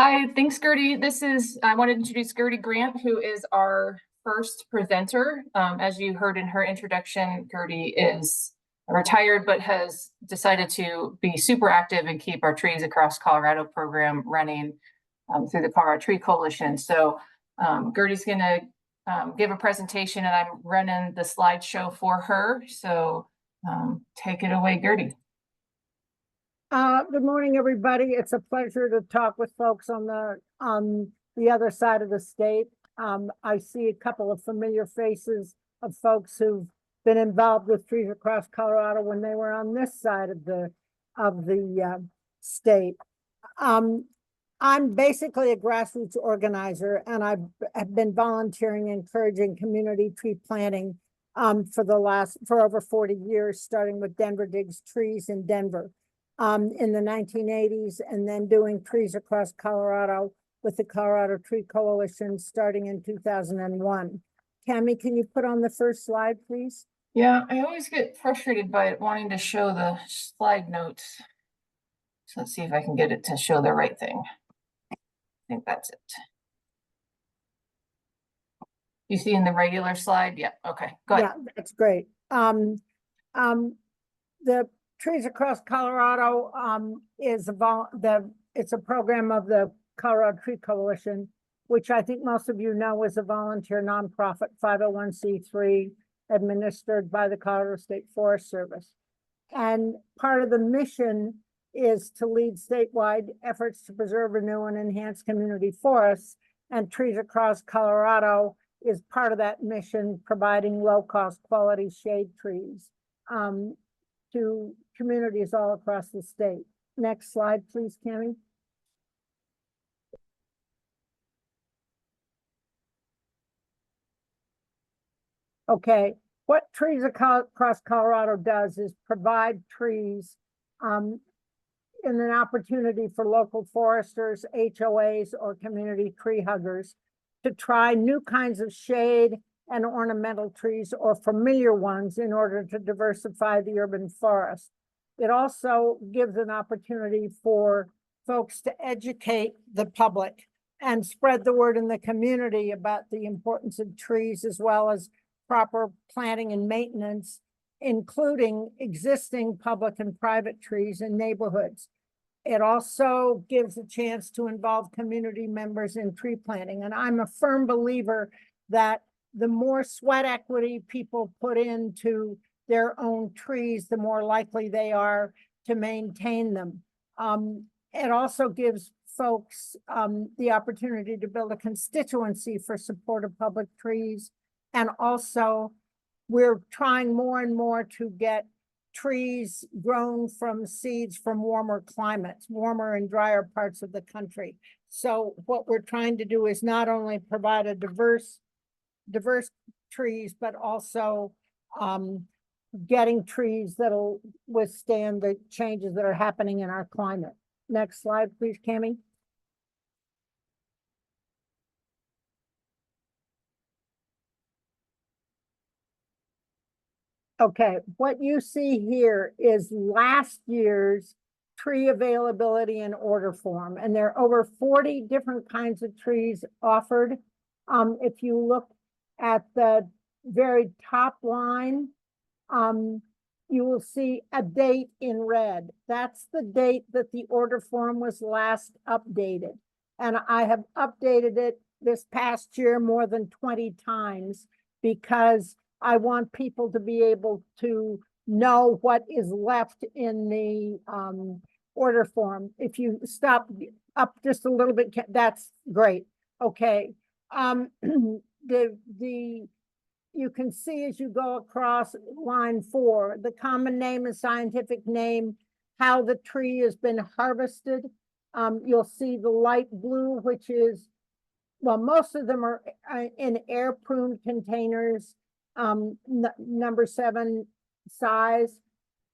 Hi, thanks, Gertie. I wanted to introduce Gertie Grant, who is our first presenter. As you heard in her introduction, Gertie is retired, but has decided to be super active and keep our Trees Across Colorado program running through the Colorado Tree Coalition. So Gertie's going to give a presentation, and I'm running the slideshow for her. So take it away, Gertie. Good morning, everybody. It's a pleasure to talk with folks on the other side of the state. I see a couple of familiar faces of folks who've been involved with Trees Across Colorado when they were on this side of the state. I'm basically a grassroots organizer, and I've been volunteering, encouraging community tree planting for over 40 years, starting with Denver Digs Trees in Denver. In the 1980s, and then doing Trees Across Colorado with the Colorado Tree Coalition starting in 2001. Tammy, can you put on the first slide, please? Yeah, I always get frustrated by it wanting to show the slide notes. So let's see if I can get it to show the right thing. I think that's it. You see in the regular slide? Yeah, okay, go ahead. Yeah, that's great. The Trees Across Colorado it's a program of the Colorado Tree Coalition, which I think most of you know is a volunteer nonprofit 501c3 administered by the Colorado State Forest Service. And part of the mission is to lead statewide efforts to preserve, renew, and enhance community forests. And Trees Across Colorado is part of that mission, providing low-cost quality shade trees to communities all across the state. Next slide, please, Tammy. Okay, what Trees Across Colorado does is provide trees in an opportunity for local foresters, HOAs, or community tree huggers to try new kinds of shade and ornamental trees or familiar ones in order to diversify the urban forest. It also gives an opportunity for folks to educate the public and spread the word in the community about the importance of trees, as well as proper planting and maintenance, including existing public and private trees in neighborhoods. It also gives a chance to involve community members in tree planting. And I'm a firm believer that the more sweat equity people put into their own trees, the more likely they are to maintain them. It also gives folks the opportunity to build a constituency for support of public trees. And also, we're trying more and more to get trees grown from seeds from warmer climates, warmer and drier parts of the country. So what we're trying to do is not only provide a diverse trees, but also getting trees that'll withstand the changes that are happening in our climate. Next slide, please, Cami. Okay, what you see here is last year's tree availability and order form, and there are over 40 different kinds of trees offered. If you look at the very top line, you will see a date in red. That's the date that the order form was last updated. And I have updated it this past year more than 20 times because I want people to be able to know what is left in the order form. If you stop up just a little bit, that's great. Okay. You can see as you go across line 4, the common name and scientific name, how the tree has been harvested. You'll see the light blue, which is, well, most of them are in air-pruned containers, number 7 size.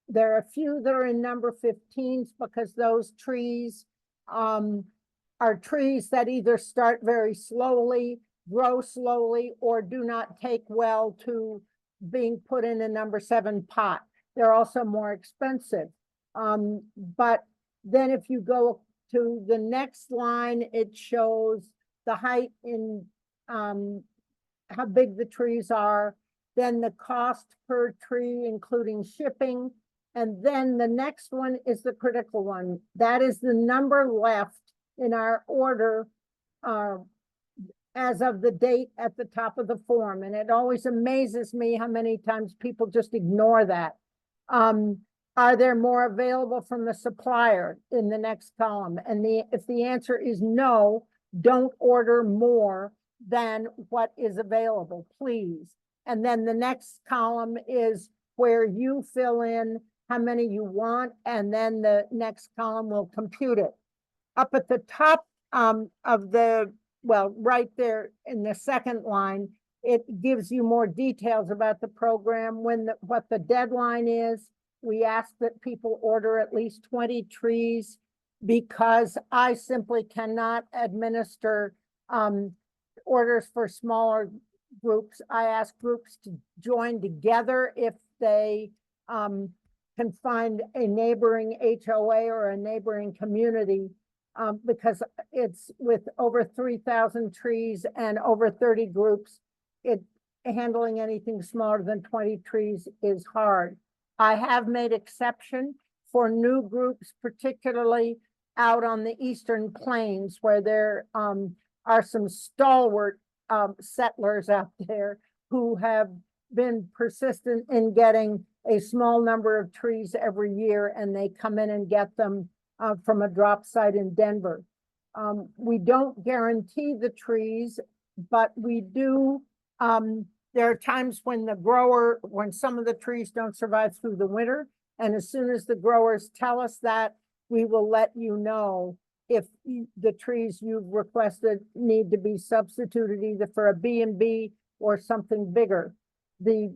There are a few that are in number 15s because those trees are trees that either start very slowly, grow slowly, or do not take well to being put in a number 7 pot. They're also more expensive. But then if you go to the next line, it shows the height in, how big the trees are, then the cost per tree, including shipping. And then the next one is the critical one. That is the number left in our order, as of the date at the top of the form. And it always amazes me how many times people just ignore that. Are there more available from the supplier in the next column? And if the answer is no, don't order more than what is available, please. And then the next column is where you fill in how many you want, and then the next column will compute it. Up at the top of the, well, right there in the second line, it gives you more details about the program, what the deadline is. We ask that people order at least 20 trees because I simply cannot administer orders for smaller groups. I ask groups to join together if they can find a neighboring HOA or a neighboring community, because it's with over 3,000 trees and over 30 groups, handling anything smaller than 20 trees is hard. I have made exception for new groups, particularly out on the Eastern Plains, where there are some stalwart settlers out there who have been persistent in getting a small number of trees every year, and they come in and get them from a drop site in Denver. We don't guarantee the trees, but we do. There are times when when some of the trees don't survive through the winter, and as soon as the growers tell us that, we will let you know if the trees you've requested need to be substituted either for a B&B or something bigger. The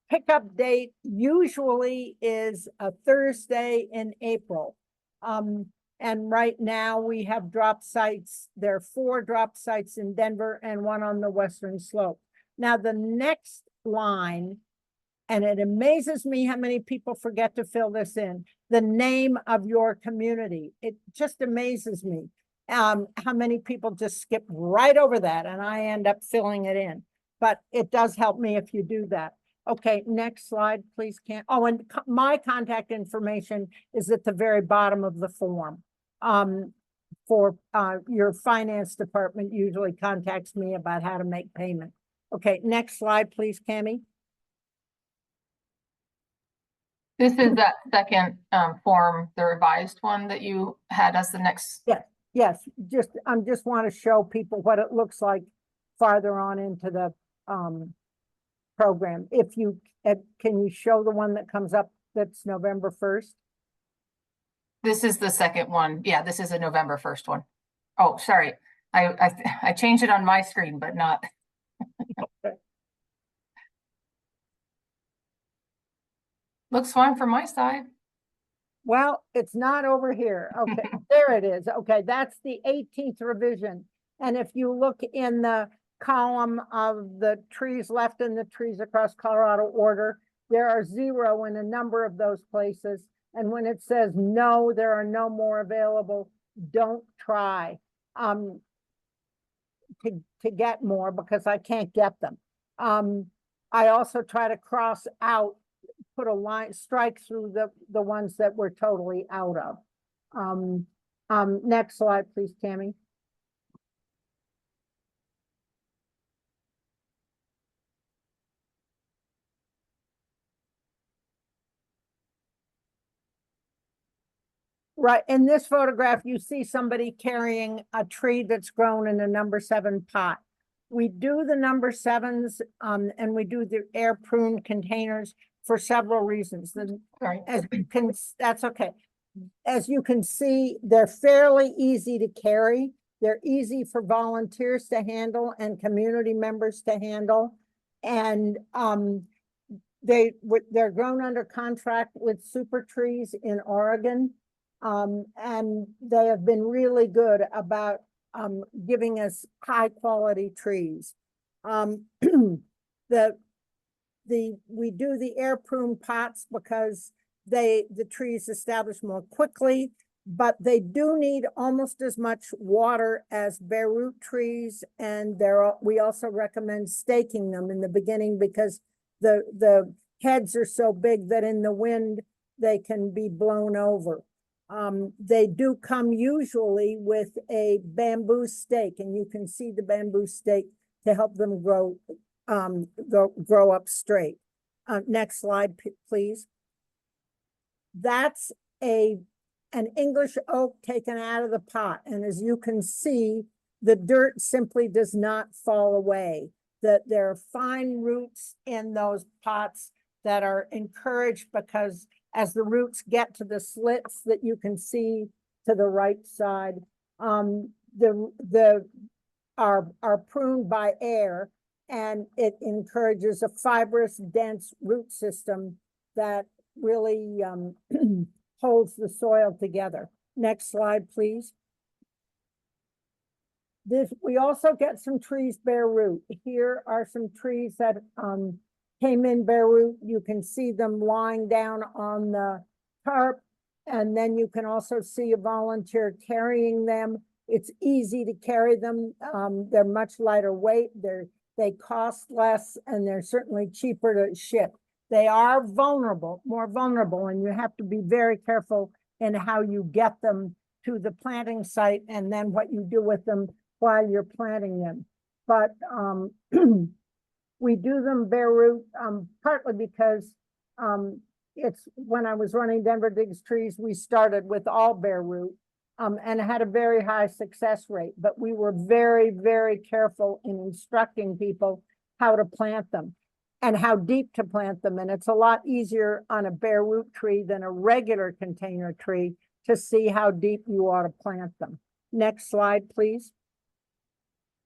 pickup date usually is a Thursday in April. And right now we have drop sites. There are 4 drop sites in Denver and 1 on the western slope. Now the next line, and it amazes me how many people forget to fill this in, the name of your community. It just amazes me how many people just skip right over that, and I end up filling it in. But it does help me if you do that. Okay, next slide, please. Oh, and my contact information is at the very bottom of the form. For your finance department usually contacts me about how to make payment. Okay, next slide, please, Cammie. This is that second form, the revised one that you had as the next. Yes. I just want to show people what it looks like farther on into the program. If you can you show the one that comes up that's November 1st? This is the second one. Yeah, this is a November 1st one. Oh, sorry. I changed it on my screen, but not. Okay. Looks fine from my side. Well, it's not over here. Okay, there it is. Okay, that's the 18th revision. And if you look in the column of the trees left in the trees across Colorado order, there are 0 in a number of those places. And when it says no, there are no more available, don't try to get more because I can't get them. I also try to cross out, put a line, strike through the ones that we're totally out of. Next slide, please, Tammy. Right, in this photograph, you see somebody carrying a tree that's grown in a number 7 pot. We do the number 7s and we do the air prune containers for several reasons. As you can, that's okay. As you can see, they're fairly easy to carry. They're easy for volunteers to handle and community members to handle. And they're grown under contract with Super Trees in Oregon. And they have been really good about giving us high quality trees. We do the air prune pots because the trees establish more quickly. but they do need almost as much water as bare root trees. And we also recommend staking them in the beginning because the heads are so big that in the wind, they can be blown over. They do come usually with a bamboo stake, and you can see the bamboo stake to help them grow up straight. Next slide, please. That's an English oak taken out of the pot. And as you can see, the dirt simply does not fall away. That there are fine roots in those pots that are encouraged because as the roots get to the slits that you can see to the right side, are pruned by air, and it encourages a fibrous, dense root system that really holds the soil together. Next slide, please. We also get some trees bare root. Here are some trees that came in bare root. You can see them lying down on the tarp, and then you can also see a volunteer carrying them. It's easy to carry them. They're much lighter weight. They cost less, and they're certainly cheaper to ship. They are more vulnerable, and you have to be very careful in how you get them to the planting site and then what you do with them while you're planting them. But we do them bare root, partly because it's when I was running Denver Digs Trees, we started with all bare root and had a very high success rate. But we were very, very careful in instructing people how to plant them and how deep to plant them. And it's a lot easier on a bare root tree than a regular container tree to see how deep you ought to plant them. Next slide, please.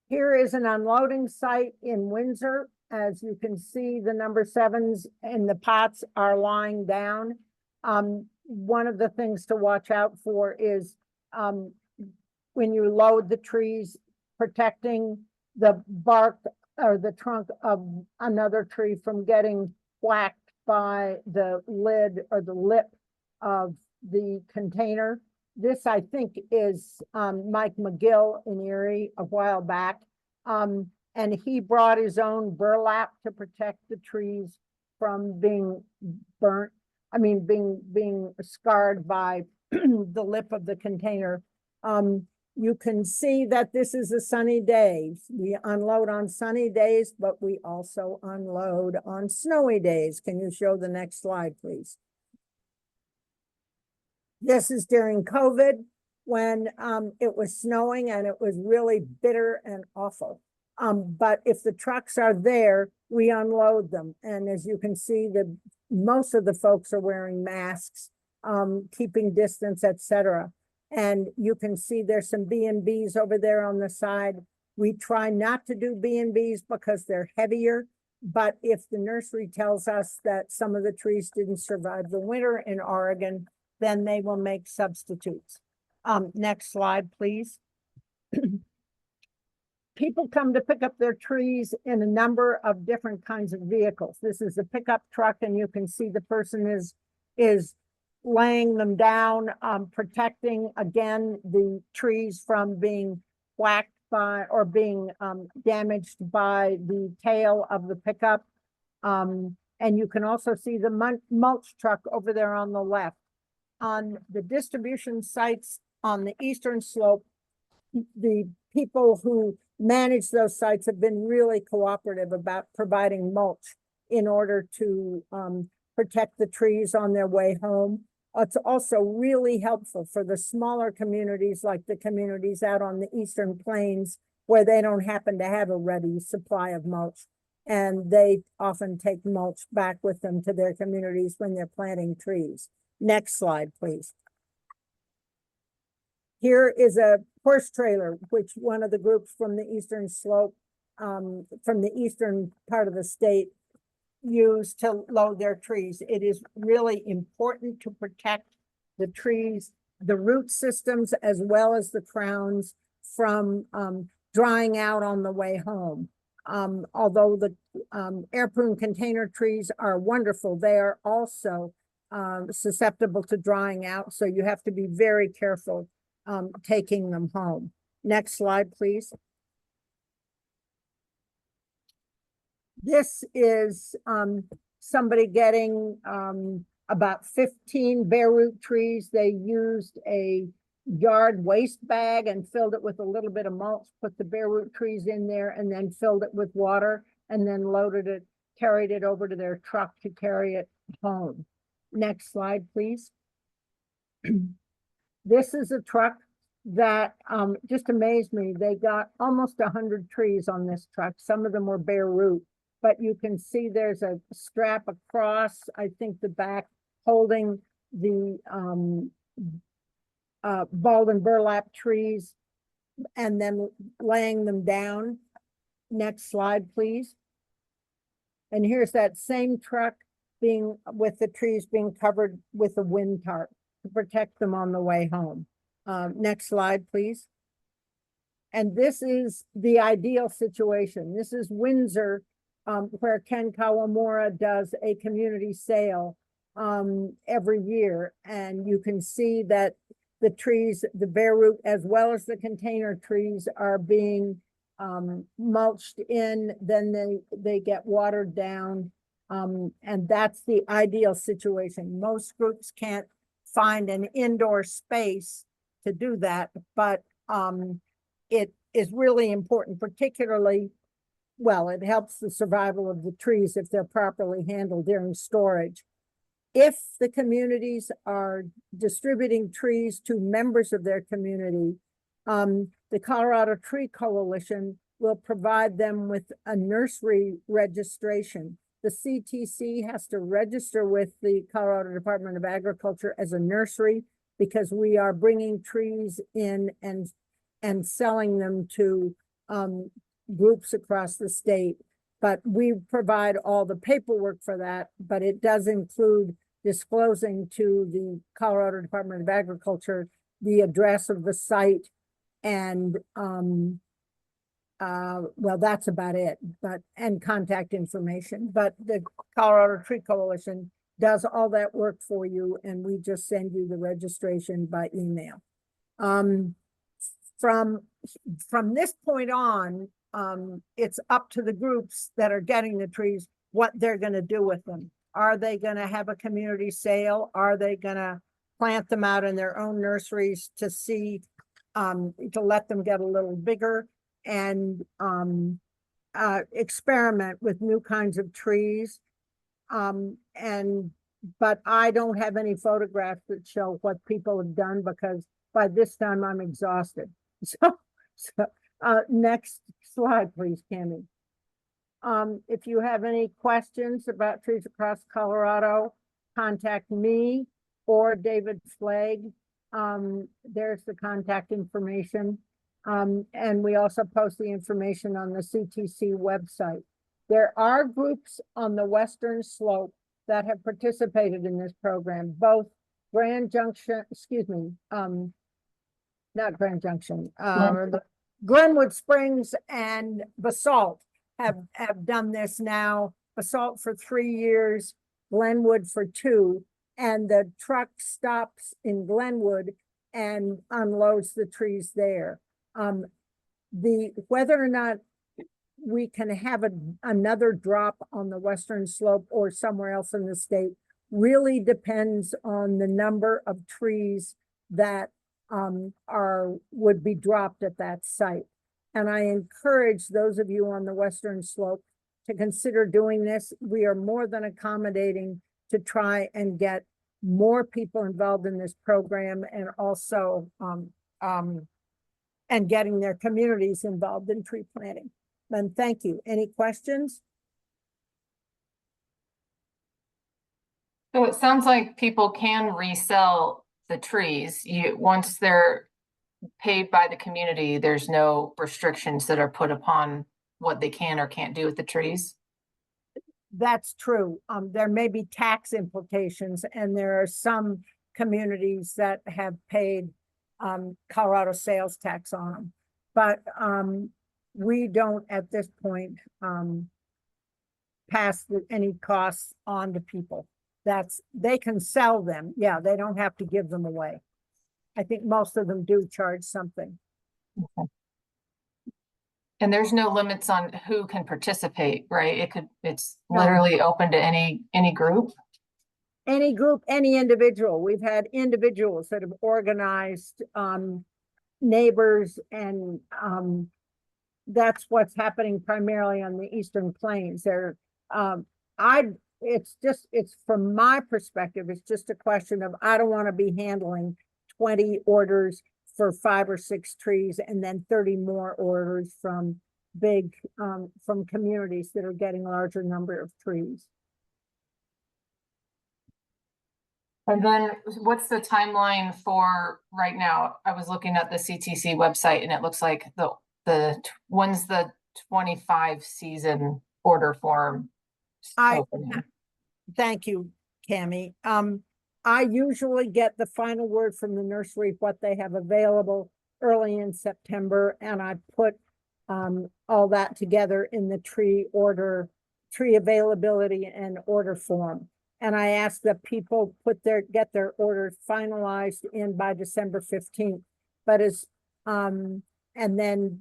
Here is an unloading site in Windsor. As you can see, the number 7s in the pots are lying down. One of the things to watch out for is when you load the trees, protecting the bark or the trunk of another tree from getting whacked by the lid or the lip of the container. This, I think, is Mike McGill in Erie a while back. And he brought his own burlap to protect the trees from being burnt. I mean, being scarred by the lip of the container. You can see that this is a sunny day. We unload on sunny days, but we also unload on snowy days. Can you show the next slide, please? This is during COVID when it was snowing and it was really bitter and awful. But if the trucks are there, we unload them. And as you can see, most of the folks are wearing masks, keeping distance, etc. And you can see there's some B&Bs over there on the side. We try not to do B&Bs because they're heavier. But if the nursery tells us that some of the trees didn't survive the winter in Oregon, then they will make substitutes. Next slide, please. People come to pick up their trees in a number of different kinds of vehicles. This is a pickup truck, and you can see the person is laying them down, protecting, again, the trees from being whacked by or being damaged by the tail of the pickup. And you can also see the mulch truck over there on the left. On the distribution sites on the eastern slope, the people who manage those sites have been really cooperative about providing mulch in order to protect the trees on their way home. It's also really helpful for the smaller communities, like the communities out on the eastern plains, where they don't happen to have a ready supply of mulch. And they often take mulch back with them to their communities when they're planting trees. Next slide, please. Here is a horse trailer, which one of the groups from the eastern slope, from the eastern part of the state, use to load their trees. It is really important to protect the trees, the root systems, as well as the crowns from drying out on the way home. Although the air prune container trees are wonderful, they are also susceptible to drying out, so you have to be very careful taking them home. Next slide, please. This is somebody getting about 15 bare root trees. They used a yard waste bag and filled it with a little bit of mulch, put the bare root trees in there, and then filled it with water, and then loaded it, carried it over to their truck to carry it home. Next slide, please. This is a truck that just amazed me. They got almost 100 trees on this truck. Some of them were bare root, but you can see there's a strap across, I think the back, holding the bald and burlap trees and then laying them down. Next slide, please. And here's that same truck being with the trees being covered with a wind tarp to protect them on the way home. Next slide, please. And this is the ideal situation. This is Windsor, where Ken Kawamura does a community sale every year. And you can see that the trees, the bare root, as well as the container trees, are being mulched in, then they get watered down. And that's the ideal situation. Most groups can't find an indoor space to do that, but it is really important, particularly, well, it helps the survival of the trees if they're properly handled during storage. If the communities are distributing trees to members of their community, the Colorado Tree Coalition will provide them with a nursery registration. The CTC has to register with the Colorado Department of Agriculture as a nursery, because we are bringing trees in and selling them to groups across the state. But we provide all the paperwork for that, but it does include disclosing to the Colorado Department of Agriculture the address of the site and well, that's about it, and contact information. But the Colorado Tree Coalition does all that work for you, and we just send you the registration by email. From this point on, it's up to the groups that are getting the trees what they're going to do with them. Are they going to have a community sale? Are they going to plant them out in their own nurseries to see, to let them get a little bigger and experiment with new kinds of trees? But I don't have any photographs that show what people have done, because by this time I'm exhausted. So next slide, please, Cami. If you have any questions about trees across Colorado, contact me or David Flagg. There's the contact information. And we also post the information on the CTC website. There are groups on the Western Slope that have participated in this program, both Grand Junction, excuse me, not Grand Junction, Glenwood Springs and Basalt have done this now. Basalt for 3 years, Glenwood for 2, and the truck stops in Glenwood and unloads the trees there. Whether or not we can have another drop on the Western Slope or somewhere else in the state really depends on the number of trees that would be dropped at that site. And I encourage those of you on the Western Slope to consider doing this. We are more than accommodating to try and get more people involved in this program, and also and getting their communities involved in tree planting. And thank you. Any questions? So it sounds like people can resell the trees. Once they're paid by the community, there's no restrictions that are put upon what they can or can't do with the trees. That's true. There may be tax implications, and there are some communities that have paid Colorado sales tax on them, but we don't at this point pass any costs on to people. they can sell them. Yeah, they don't have to give them away. I think most of them do charge something. Okay. And there's no limits on who can participate, right? It's No. literally open to any group. Any group, any individual. We've had individuals that have organized, neighbors, and, that's what's happening primarily on the Eastern Plains. There, it's from my perspective, it's just a question of, I don't want to be handling 20 orders for 5 or 6 trees and then 30 more orders from from communities that are getting larger number of trees. And then what's the timeline for right now? I was looking at the CTC website and it looks like when's the 25 season order form opening? Thank you, Cammie. I usually get the final word from the nursery, what they have available early in September, and I put all that together in the tree availability and order form. And I ask that people get their orders finalized in by December 15th. But and then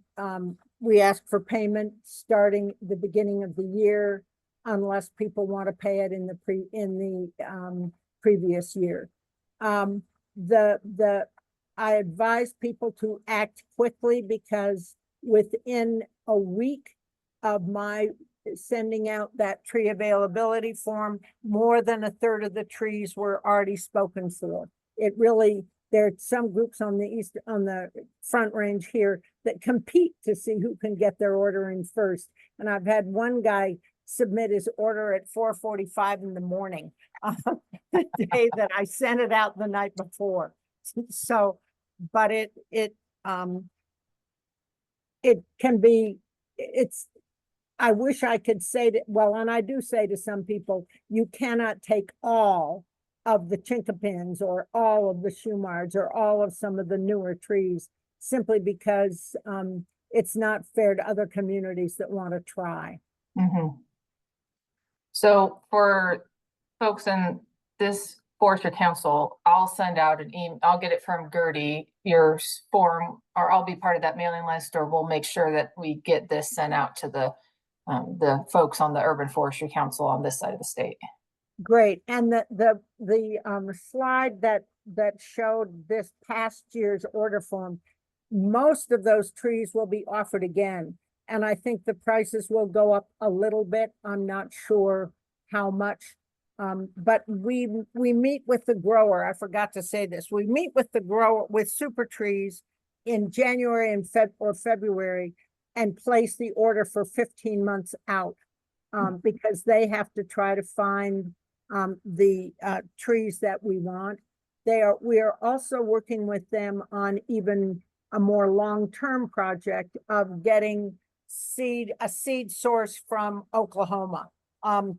we ask for payment starting the beginning of the year, unless people want to pay it in the previous year. I advise people to act quickly, because within a week of my sending out that tree availability form, more than a third of the trees were already spoken for. There are some groups on the Front Range here that compete to see who can get their order in first. And I've had one guy submit his order at 4:45 in the morning, the day that I sent it out the night before. So, but it can be, I wish I could say that, well, and I do say to some people, you cannot take all of the chinkapins or all of the shumards or all of some of the newer trees, simply because it's not fair to other communities that want to try. Mm-hmm. So for folks in this Forestry Council, I'll send out an email. I'll get it from Gertie, your form, or I'll be part of that mailing list, or we'll make sure that we get this sent out to the folks on the Urban Forestry Council on this side of the state. Great. And the slide that showed this past year's order form, most of those trees will be offered again. And I think the prices will go up a little bit. I'm not sure how much. But we meet with the grower. I forgot to say this. We meet with the grower with Super Trees in January and February, and place the order for 15 months out, because they have to try to find the trees that we want. We are also working with them on even a more long-term project of getting a seed source from Oklahoma. And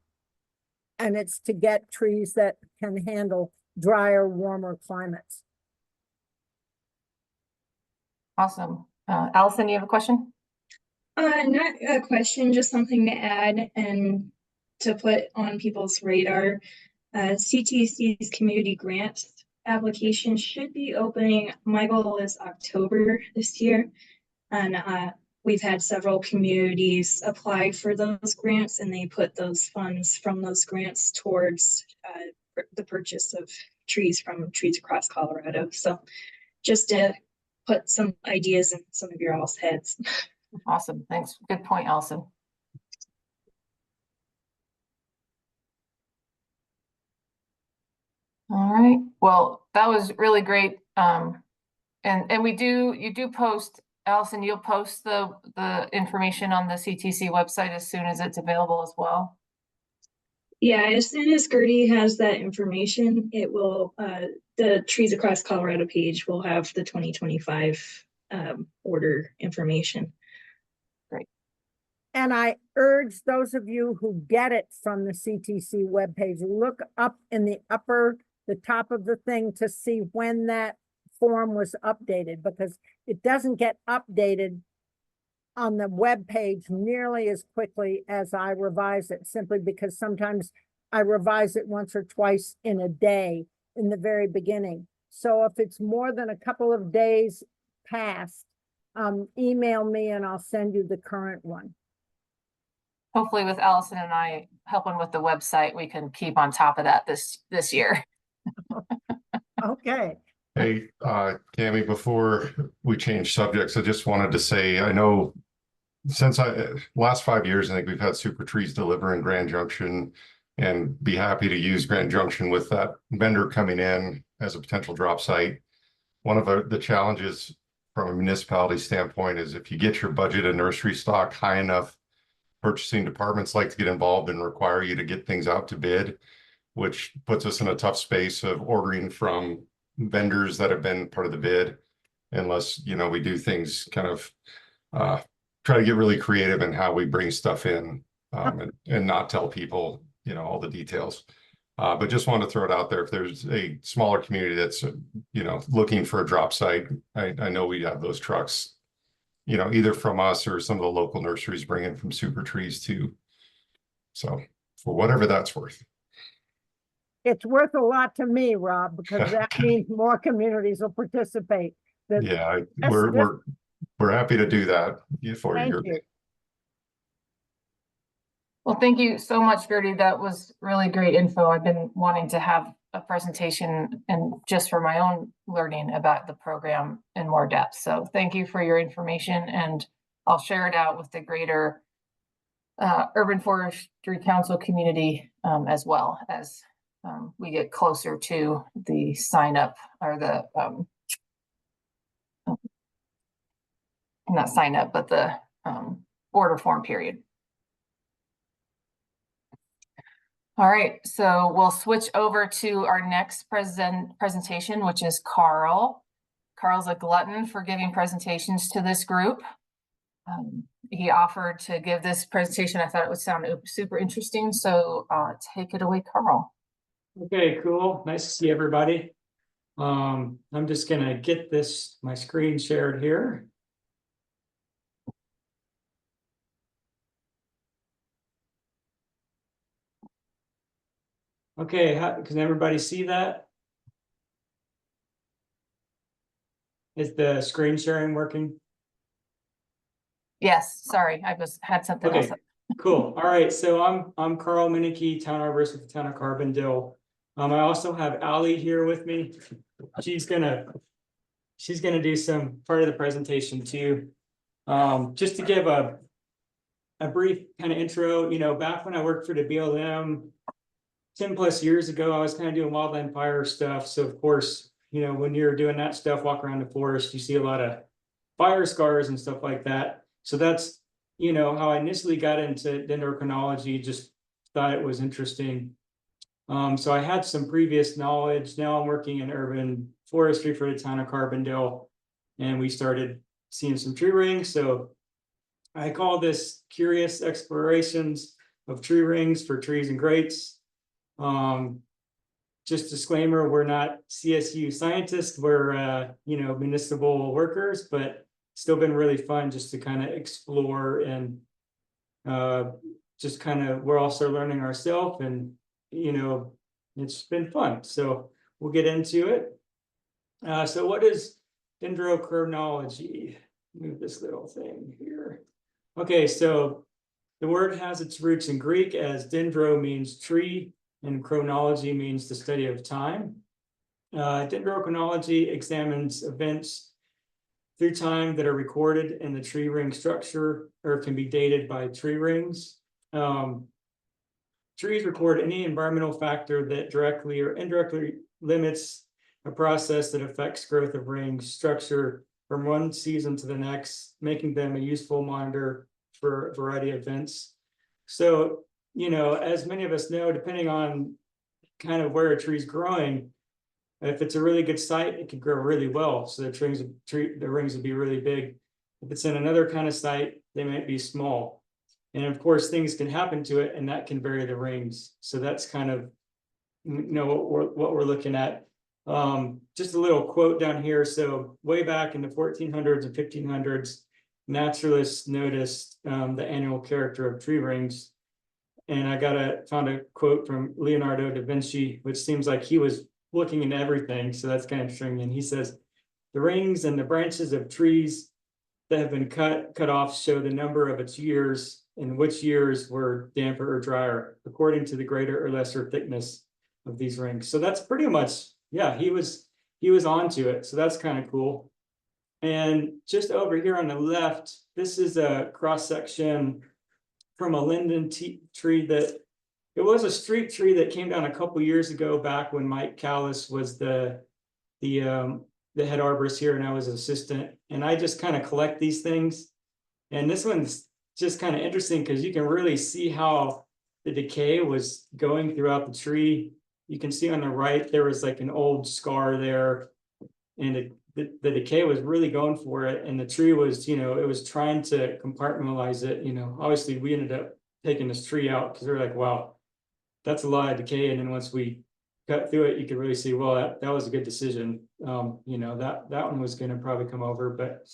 it's to get trees that can handle drier, warmer climates. Awesome. Allison, you have a question? Not a question, just something to add and to put on people's radar. CTC's community grant application should be opening. My goal is October this year. And we've had several communities apply for those grants, and they put those funds from those grants towards the purchase of trees from Trees Across Colorado. So just to put some ideas in some of your all's heads. Awesome. Thanks. Good point, Allison. All right. Well, that was really great. And you do post, Allison, you'll post the information on the CTC website as soon as it's available as well. Yeah, as soon as Gertie has that information, it will, the Trees Across Colorado page will have the 2025 order information. Great. And I urge those of you who get it from the CTC webpage, look up in the top of the thing to see when that form was updated, because it doesn't get updated on the web page nearly as quickly as I revise it, simply because sometimes I revise it once or twice in a day in the very beginning. So if it's more than a couple of days past, email me and I'll send you the current one. Hopefully with Allison and I helping with the website, we can keep on top of that this year. Okay. Hey, Tammy, before we change subjects, I just wanted to say, I know since last 5 years, I think we've had super trees deliver in Grand Junction, and be happy to use Grand Junction with that vendor coming in as a potential drop site. One of the challenges from a municipality standpoint is if you get your budget and nursery stock high enough, purchasing departments like to get involved and require you to get things out to bid, which puts us in a tough space of ordering from vendors that have been part of the bid, unless, you know, we do things kind of try to get really creative in how we bring stuff in, and not tell people, you know, all the details. But just wanted to throw it out there. If there's a smaller community that's, you know, looking for a drop site, I know we have those trucks, you know, either from us or some of the local nurseries bring in from super trees too. So for whatever that's worth. It's worth a lot to me, Rob, because that means more communities will participate. Yeah, we're happy to do that for Thank you. you. Well, thank you so much, Gertie. That was really great info. I've been wanting to have a presentation and just for my own learning about the program in more depth. So thank you for your information, and I'll share it out with the greater Urban Forestry Council community as well as we get closer to the sign up or the not sign up, but the order form period. All right, so we'll switch over to our next presentation, which is Carl. Carl's a glutton for giving presentations to this group. He offered to give this presentation. I thought it would sound super interesting. So take it away, Carl. Okay, cool. Nice to see everybody. I'm just gonna get my screen shared here. Okay, can everybody see that? Is the screen sharing working? Yes, sorry, I had something else. Okay, cool. All right, so I'm Carl Meinecke, Town Arborist with the Town of Carbondale. I also have Allie here with me. She's gonna do some part of the presentation too. Just to give a brief kind of intro, you know, back when I worked for the BLM 10+ years ago, I was kind of doing wildland fire stuff. So of course, you know, when you're doing that stuff, walk around the forest, you see a lot of fire scars and stuff like that. So that's, you know, how I initially got into dendrochronology, just thought it was interesting. So I had some previous knowledge. Now I'm working in urban forestry for the town of Carbondale, and we started seeing some tree rings. So I call this Curious Explorations of Tree Rings for Trees and Grates. Just disclaimer, we're not CSU scientists, we're you know, municipal workers, but still been really fun just to kind of explore and just kind of, we're also learning ourselves, and you know, it's been fun. So we'll get into it. So what is dendrochronology? Move this little thing here. Okay, so the word has its roots in Greek, as dendro means tree and chronology means the study of time. Dendrochronology examines events through time that are recorded in the tree ring structure or can be dated by tree rings. Trees record any environmental factor that directly or indirectly limits a process that affects growth of ring structure from one season to the next, making them a useful monitor for a variety of events. So, you know, as many of us know, depending on kind of where a tree's growing, if it's a really good site, it can grow really well. So the rings would be really big. If it's in another kind of site, they might be small. And of course, things can happen to it, and that can vary the rings. So that's kind of, you know, what we're looking at. Just a little quote down here. So way back in the 1400s and 1500s, naturalists noticed the annual character of tree rings. and I found a quote from Leonardo da Vinci, which seems like he was looking into everything. So that's kind of interesting. And he says, the rings and the branches of trees that have been cut off show the number of its years and which years were damper or drier, according to the greater or lesser thickness of these rings. So that's pretty much, yeah, he was onto it. So that's kind of cool. And just over here on the left, this is a cross section from a linden tree that it was a street tree that came down a couple years ago, back when Mike Callis was the head arborist here and I was an assistant. And I just kind of collect these things. And this one's just kind of interesting because you can really see how the decay was going throughout the tree. You can see on the right, there was like an old scar there, and the decay was really going for it. And the tree was, it was trying to compartmentalize it. Obviously we ended up taking this tree out because they're like, wow, that's a lot of decay. And then once we cut through it, you could really see, well, that was a good decision. That one was going to probably come over, but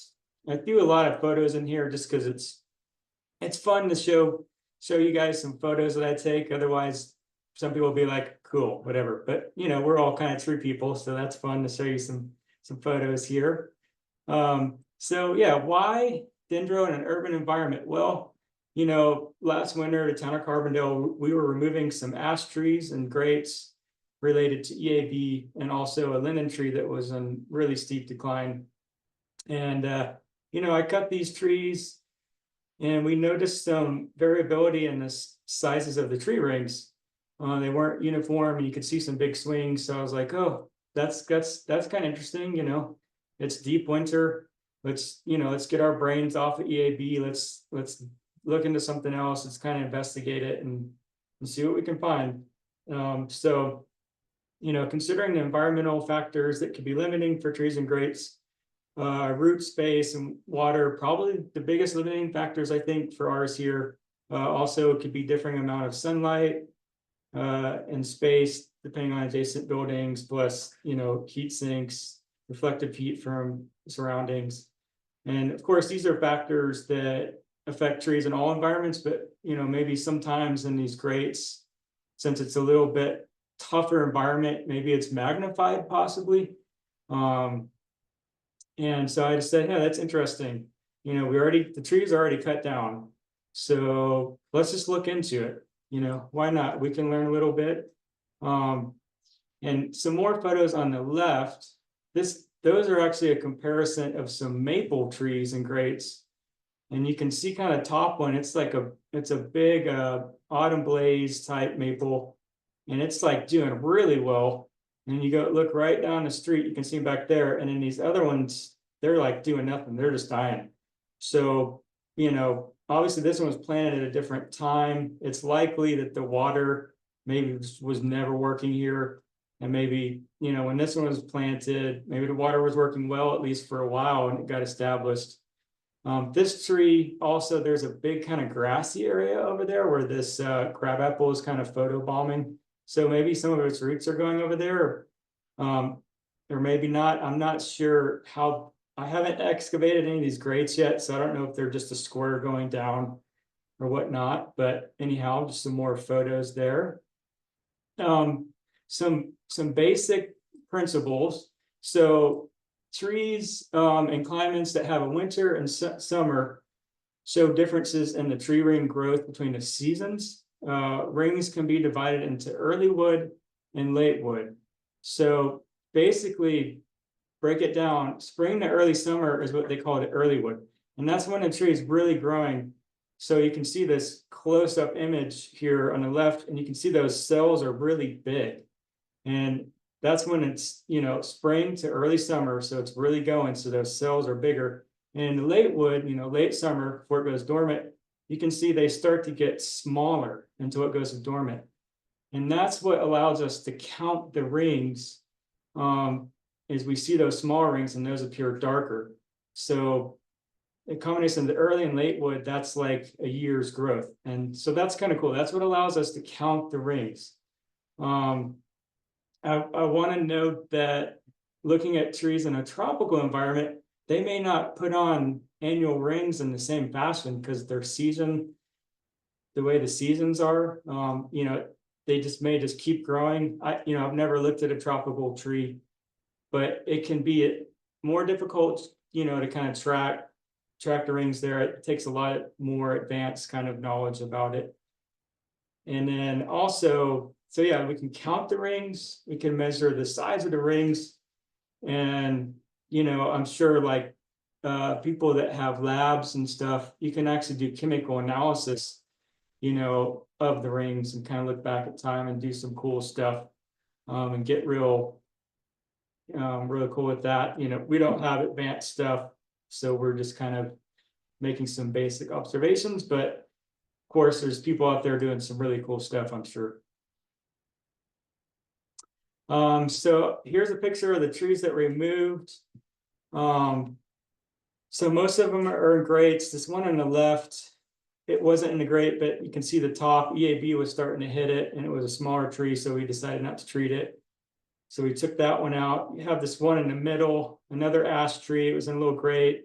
I threw a lot of photos in here just because it's fun to show you guys some photos that I take. Otherwise, some people will be like, cool, whatever. But we're all kind of tree people, so that's fun to show you some photos here. So yeah, why dendro in an urban environment? Well, last winter at town of Carbondale, we were removing some ash trees and grates related to EAB, and also a linden tree that was in really steep decline. And I cut these trees, and we noticed some variability in the sizes of the tree rings. They weren't uniform, and you could see some big swings. So I was like, oh, that's kind of interesting. It's deep winter. Let's get our brains off of EAB. Let's look into something else. Let's kind of investigate it and see what we can find. So considering the environmental factors that could be limiting for trees and grates, root space and water, probably the biggest limiting factors, I think, for ours here. Also, it could be differing amount of sunlight and space, depending on adjacent buildings, plus, heat sinks, reflective heat from surroundings. And of course, these are factors that affect trees in all environments, but, maybe sometimes in these grates, since it's a little bit tougher environment, maybe it's magnified possibly. And so I just said, yeah, that's interesting. The trees are already cut down. So let's just look into it. Why not? We can learn a little bit. And some more photos on the left. Those are actually a comparison of some maple trees and grates. And you can see kind of top one, it's a big autumn blaze type maple. And it's like doing really well. And you go look right down the street, you can see them back there. And then these other ones, they're like doing nothing. They're just dying. So, obviously this one was planted at a different time. It's likely that the water maybe was never working here. And maybe, when this one was planted, maybe the water was working well, at least for a while, and it got established. This tree also, there's a big kind of grassy area over there where this crabapple is kind of photobombing. So maybe some of its roots are going over there, or maybe not. I'm not sure how. I haven't excavated any of these grates yet, so I don't know if they're just a square going down or whatnot. But anyhow, just some more photos there. Some basic principles. So trees and climates that have a winter and summer show differences in the tree ring growth between the seasons. Rings can be divided into early wood and late wood. So basically, break it down, spring to early summer is what they call the early wood. And that's when the tree is really growing. So you can see this close-up image here on the left, and you can see those cells are really big. And that's when it's, spring to early summer. So it's really going. So those cells are bigger. And in the late wood, late summer, before it goes dormant, you can see they start to get smaller until it goes dormant. And that's what allows us to count the rings, as we see those small rings and those appear darker. So the combination of the early and late wood, that's like a year's growth. And so that's kind of cool. That's what allows us to count the rings. I want to note that looking at trees in a tropical environment, they may not put on annual rings in the same fashion because their season the way the seasons are, they may just keep growing. I've never looked at a tropical tree, but it can be more difficult, to kind of track the rings there. It takes a lot more advanced kind of knowledge about it. And then also, so yeah, we can count the rings, we can measure the size of the rings. And, I'm sure like people that have labs and stuff, you can actually do chemical analysis, of the rings and kind of look back at time and do some cool stuff and get really cool with that. We don't have advanced stuff, so we're just kind of making some basic observations, but of course there's people out there doing some really cool stuff, I'm sure. So here's a picture of the trees that we removed. So most of them are in grates. This one on the left, it wasn't in the grate, but you can see the top EAB was starting to hit it, and it was a smaller tree, so we decided not to treat it. So we took that one out. You have this one in the middle, another ash tree. It was in a little grate,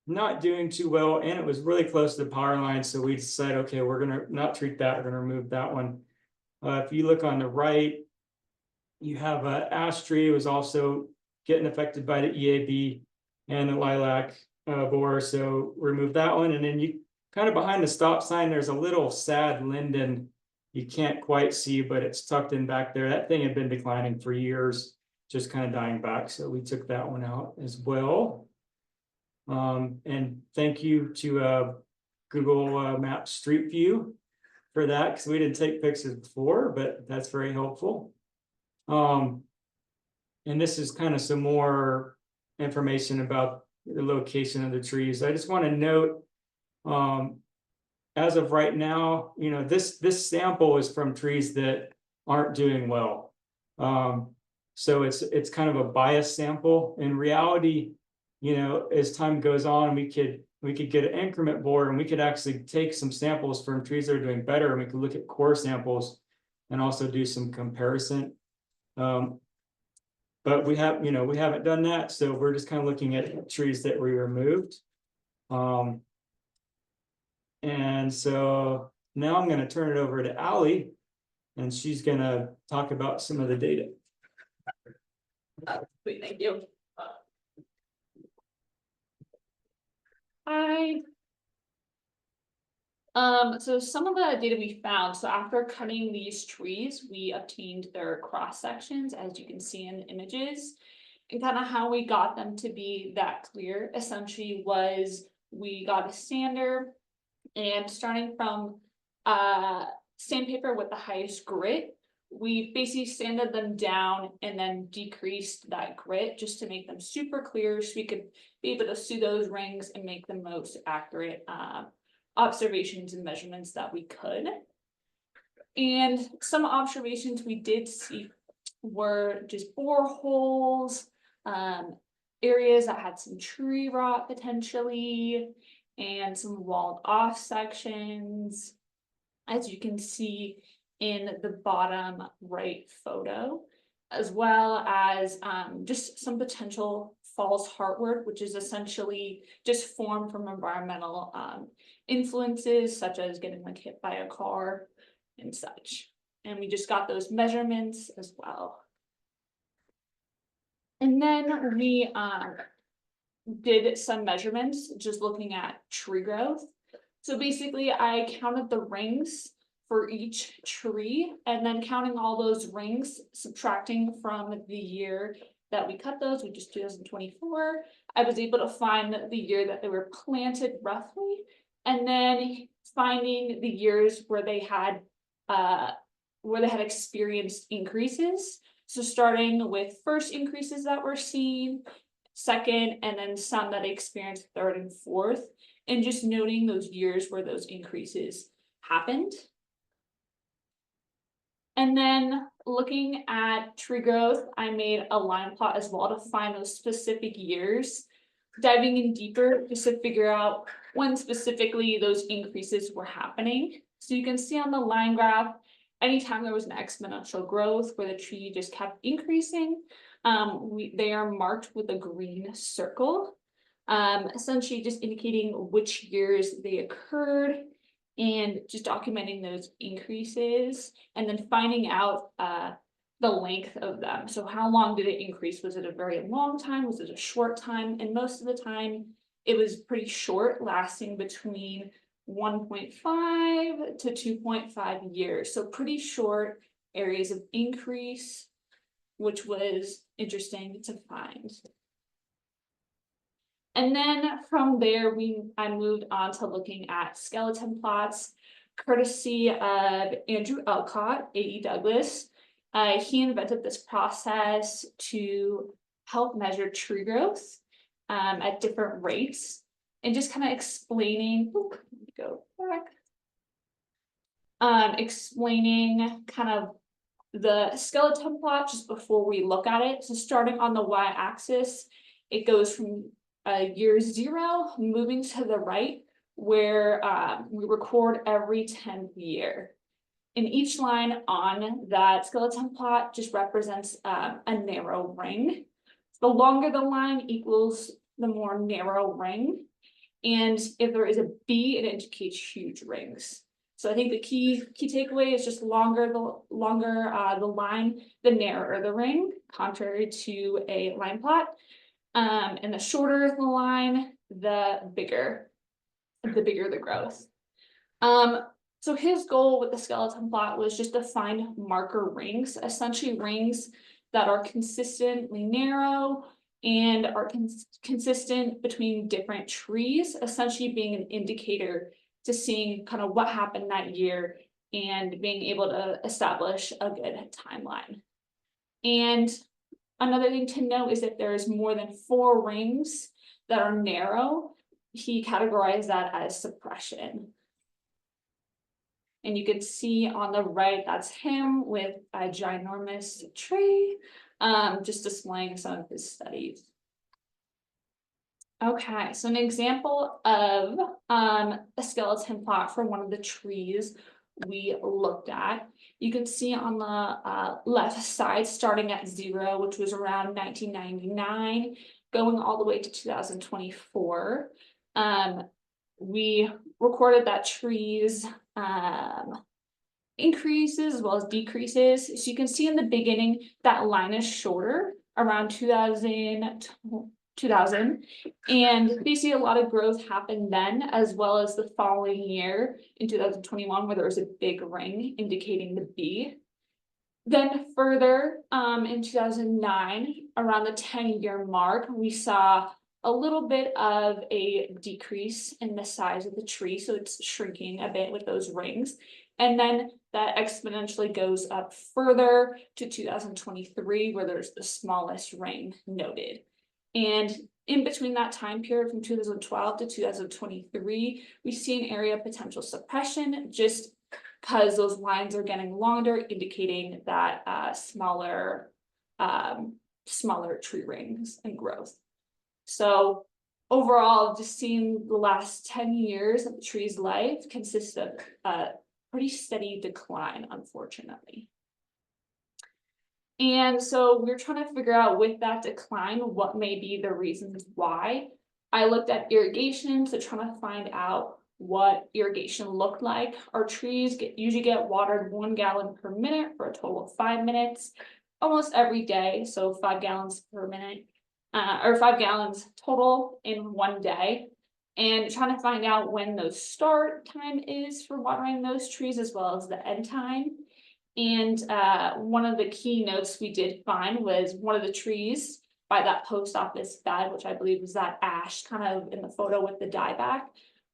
not doing too well, and it was really close to the power line. So we decided, okay, we're gonna not treat that. We're gonna remove that one. If you look on the right, you have an ash tree. It was also getting affected by the EAB and the lilac borer. So remove that one, and then you kind of behind the stop sign, there's a little sad linden. You can't quite see, but it's tucked in back there. That thing had been declining for years, just kind of dying back. So we took that one out as well. And thank you to Google Maps Street View for that, because we didn't take pictures before, but that's very helpful. And this is kind of some more information about the location of the trees. I just want to note, as of right now, this sample is from trees that aren't doing well. So it's kind of a biased sample. In reality, as time goes on, we could get an increment board, and we could actually take some samples from trees that are doing better, and we could look at core samples and also do some comparison. But we haven't done that, so we're just kind of looking at trees that we removed. And so now I'm going to turn it over to Allie, and she's going to talk about some of the data. Thank you. Hi. So some of the data we found, so after cutting these trees, we obtained their cross sections, as you can see in the images, and kind of how we got them to be that clear essentially was we got a sander, and starting from sandpaper with the highest grit, we basically sanded them down and then decreased that grit just to make them super clear, so we could be able to see those rings and make the most accurate observations and measurements that we could. And some observations we did see were just boreholes, areas that had some tree rot potentially, and some walled off sections, as you can see in the bottom right photo, as well as just some potential false heartwork, which is essentially just formed from environmental influences, such as getting like hit by a car and such. And we just got those measurements as well. And then we did some measurements just looking at tree growth. So basically I counted the rings for each tree, and then counting all those rings, subtracting from the year that we cut those, which is 2024, I was able to find the year that they were planted roughly, and then finding the years where they had experienced increases. So starting with first increases that we're seeing, second, and then some that experienced third and fourth, and just noting those years where those increases happened. And then looking at tree growth, I made a line plot as well to find those specific years, diving in deeper just to figure out when specifically those increases were happening. So you can see on the line graph, anytime there was an exponential growth where the tree just kept increasing, they are marked with a green circle, essentially just indicating which years they occurred. and just documenting those increases and then finding out the length of them. So how long did it increase? Was it a very long time? Was it a short time? And most of the time it was pretty short, lasting between 1.5 to 2.5 years. So pretty short areas of increase, which was interesting to find. And then from there, I moved on to looking at skeleton plots, courtesy of Andrew Elcott, A.E. Douglas. He invented this process to help measure tree growth at different rates, and just kind of explaining, explaining kind of the skeleton plot just before we look at it. So starting on the y-axis, it goes from year 0 moving to the right, where we record every 10th year. And each line on that skeleton plot just represents a narrow ring. The longer the line equals the more narrow ring. And if there is a B, it indicates huge rings. So I think the key takeaway is just longer the line, the narrower the ring, contrary to a line plot. And the shorter the line, the bigger the growth. So his goal with the skeleton plot was just to find marker rings, essentially rings that are consistently narrow and are consistent between different trees, essentially being an indicator to seeing kind of what happened that year and being able to establish a good timeline. And another thing to note is that there's more than 4 rings that are narrow. He categorized that as suppression. And you can see on the right, that's him with a ginormous tree, just displaying some of his studies. Okay, so an example of a skeleton plot for one of the trees we looked at. You can see on the left side, starting at 0, which was around 1999, going all the way to 2024. We recorded that trees increases as well as decreases. So you can see in the beginning that line is shorter around 2000, and we see a lot of growth happen then, as well as the following year in 2021, where there was a big ring indicating the B. Then further in 2009, around the 10-year mark, we saw a little bit of a decrease in the size of the tree, so it's shrinking a bit with those rings. And then that exponentially goes up further to 2023, where there's the smallest ring noted. And in between that time period from 2012 to 2023, we see an area of potential suppression just because those lines are getting longer, indicating that smaller tree rings and growth. So overall, just seeing the last 10 years of the tree's life consists of a pretty steady decline, unfortunately. And so we're trying to figure out with that decline, what may be the reasons why. I looked at irrigation, so trying to find out what irrigation looked like. Our trees usually get watered 1 gallon per minute for a total of 5 minutes, almost every day. So 5 gallons per minute, or 5 gallons total in 1 day. And trying to find out when the start time is for watering those trees, as well as the end time. And one of the key notes we did find was one of the trees by that post office bed, which I believe was that ash kind of in the photo with the dieback,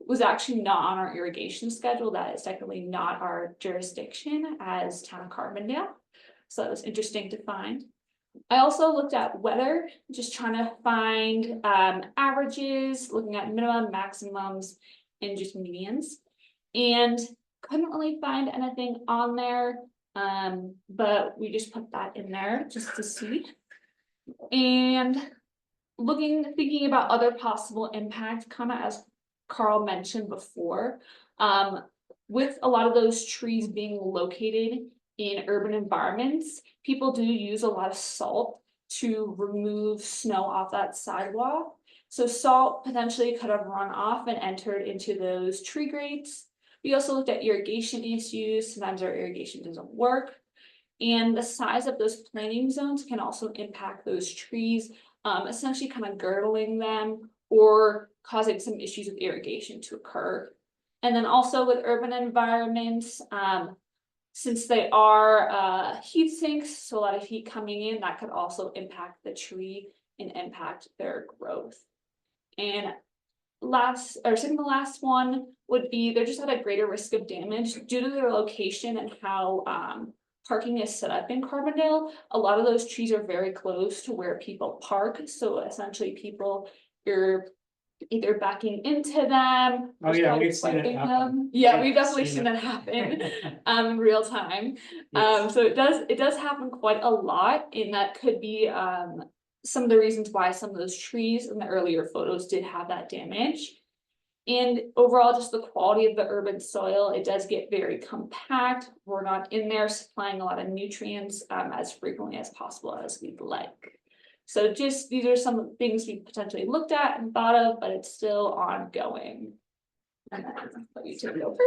was actually not on our irrigation schedule. That is technically not our jurisdiction as Town of Carbondale. So that was interesting to find. I also looked at weather, just trying to find averages, looking at minimum, maximums, and just medians. And couldn't really find anything on there, but we just put that in there just to see. And thinking about other possible impact, kind of as Carl mentioned before, with a lot of those trees being located in urban environments, people do use a lot of salt to remove snow off that sidewalk. So salt potentially could have run off and entered into those tree grates. We also looked at irrigation issues. Sometimes our irrigation doesn't work. And the size of those planting zones can also impact those trees, essentially kind of girdling them or causing some issues with irrigation to occur. And then also with urban environments, since they are heat sinks, so a lot of heat coming in, that could also impact the tree and impact their growth. And second to last one would be they're just at a greater risk of damage due to their location and how parking is set up in Carbondale. A lot of those trees are very close to where people park, so essentially people are either backing into them. Oh, or yeah, we've swiping seen it happen. them. Yeah, We've we've definitely seen seen it. it happen in real time. Yes. So it does happen quite a lot, and that could be some of the reasons why some of those trees in the earlier photos did have that damage. And overall, just the quality of the urban soil, it does get very compact. We're not in there supplying a lot of nutrients as frequently as possible as we'd like. So just these are some things we potentially looked at and thought of, but it's still ongoing. And then let you take it over.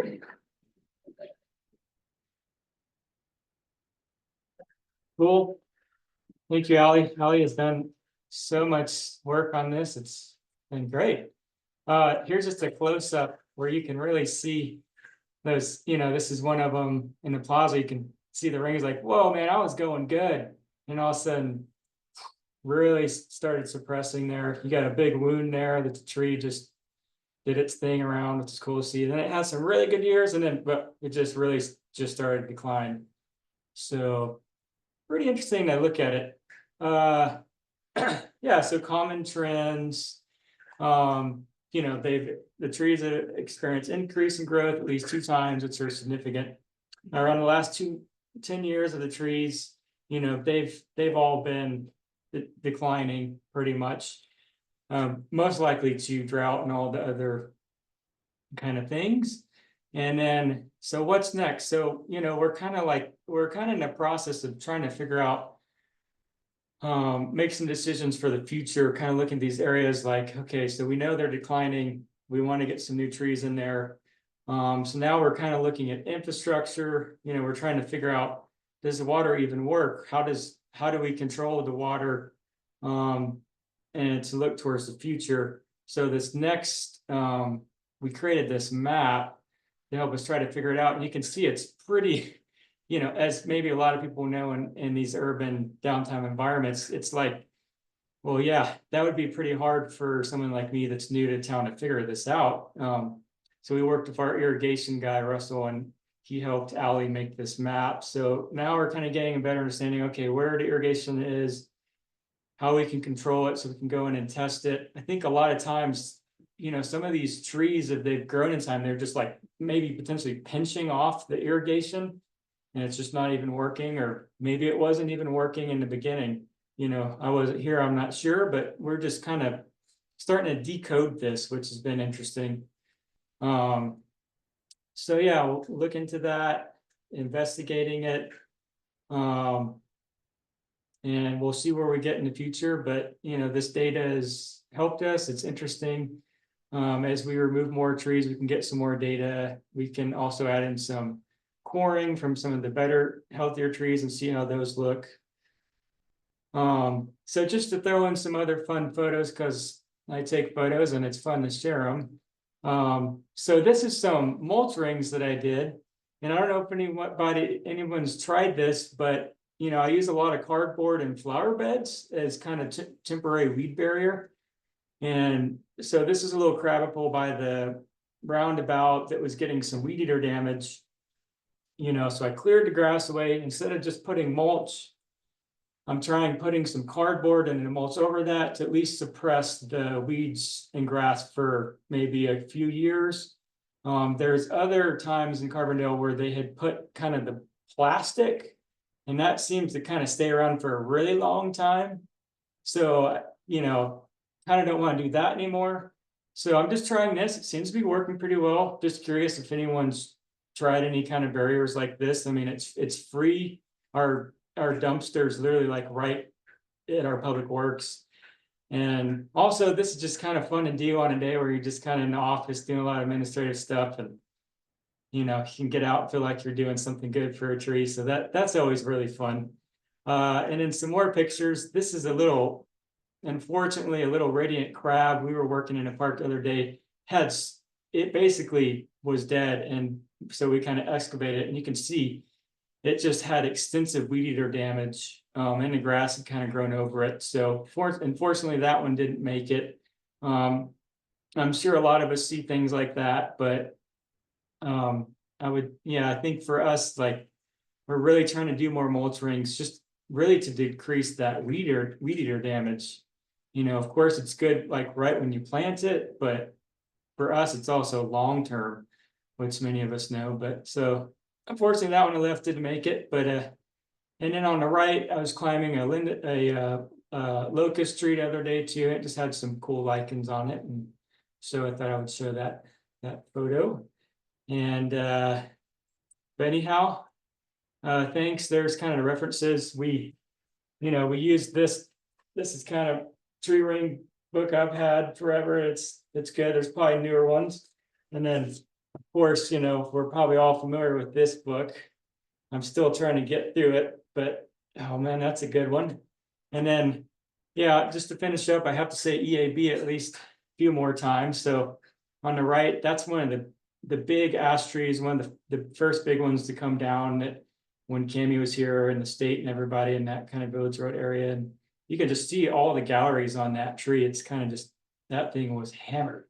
Cool. Thank you, Allie. Allie has done so much work on this. It's been great. Here's just a close up where you can really see those, this is one of them in the plaza. You can see the rings like, whoa, man, I was going good. And all of a sudden, really started suppressing there. You got a big wound there that the tree just did its thing around, which is cool to see. And then it has some really good years, but it just really just started to decline. So pretty interesting to look at it. Yeah, so common trends. The trees that experience increase in growth at least 2 times, which are significant. Around the last 10 years of the trees, they've all been declining pretty much, most likely to drought and all the other kind of things. And then, so what's next? So, we're kind of in the process of trying to figure out, make some decisions for the future, kind of looking at these areas like, okay, so we know they're declining. We want to get some new trees in there. So now we're kind of looking at infrastructure. We're trying to figure out, does the water even work? How do we control the water? And to look towards the future. So this next, we created this map to help us try to figure it out. And you can see it's pretty, as maybe a lot of people know in these urban downtown environments, it's like, well, yeah, that would be pretty hard for someone like me that's new to town to figure this out. So we worked with our irrigation guy, Russell, and he helped Allie make this map. So now we're kind of getting a better understanding, okay, where the irrigation is, how we can control it so we can go in and test it. I think a lot of times, some of these trees, if they've grown in time, they're just like maybe potentially pinching off the irrigation and it's just not even working, or maybe it wasn't even working in the beginning. I wasn't here, I'm not sure, but we're just kind of starting to decode this, which has been interesting. So yeah, we'll look into that, investigating it. And we'll see where we get in the future, but this data has helped us. It's interesting. As we remove more trees, we can get some more data. We can also add in some coring from some of the better, healthier trees and see how those look. So just to throw in some other fun photos, because I take photos and it's fun to share them. So this is some mulch rings that I did, and I don't know if anyone's tried this, but I use a lot of cardboard and flower beds as kind of temporary weed barrier. And so this is a little crabapple by the roundabout that was getting some weed eater damage. So I cleared the grass away. Instead of just putting mulch, I'm trying putting some cardboard and the mulch over that to at least suppress the weeds and grass for maybe a few years. There's other times in Carbondale where they had put kind of the plastic, and that seems to kind of stay around for a really long time. So, kind of don't want to do that anymore. So I'm just trying this. It seems to be working pretty well. Just curious if anyone's tried any kind of barriers like this. I mean, it's free. Our dumpster is literally like right at our public works. And also this is just kind of fun to do on a day where you're just kind of in the office doing a lot of administrative stuff. And you can get out and feel like you're doing something good for a tree. So that's always really fun. And then some more pictures. This is unfortunately, a little radiant crab. We were working in a park the other day, it basically was dead. And so we kind of excavated it, and you can see it just had extensive weed eater damage, and the grass had kind of grown over it. So unfortunately, that one didn't make it. I'm sure a lot of us see things like that, but I think for us, like, we're really trying to do more mulch rings, just really to decrease that weed eater damage. Of course, it's good like right when you plant it, but for us, it's also long term, which many of us know. But so unfortunately, that one I didn't make it. But and then on the right, I was climbing a locust tree the other day too. It just had some cool lichens on it, and so I thought I would show that photo. And but anyhow, thanks. There's kind of the references. We use this. This is kind of tree ring book I've had forever. It's good. There's probably newer ones. And then of course, we're probably all familiar with this book. I'm still trying to get through it, but oh man, that's a good one. And then, yeah, just to finish up, I have to say EAB at least a few more times. So on the right, that's one of the big ash trees, one of the first big ones to come down that when Cami was here and the state and everybody in that kind of Village Road area. And you can just see all the galleries on that tree. It's kind of just, that thing was hammered.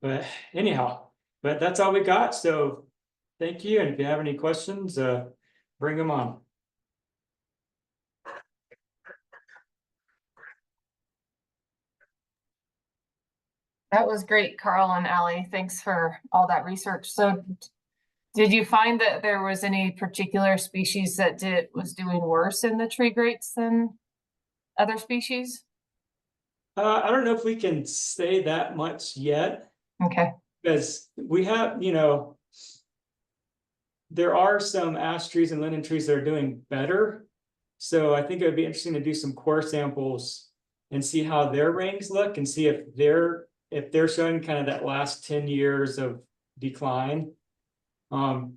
But anyhow, but that's all we got. So thank you. And if you have any questions, bring them on. That was great, Carl and Allie. Thanks for all that research. So did you find that there was any particular species that was doing worse in the tree grates than other species? I don't know if we can say that much yet. Okay. Because we have, there are some ash trees and linden trees that are doing better. So I think it would be interesting to do some core samples and see how their rings look and see if they're showing kind of that last 10 years of decline.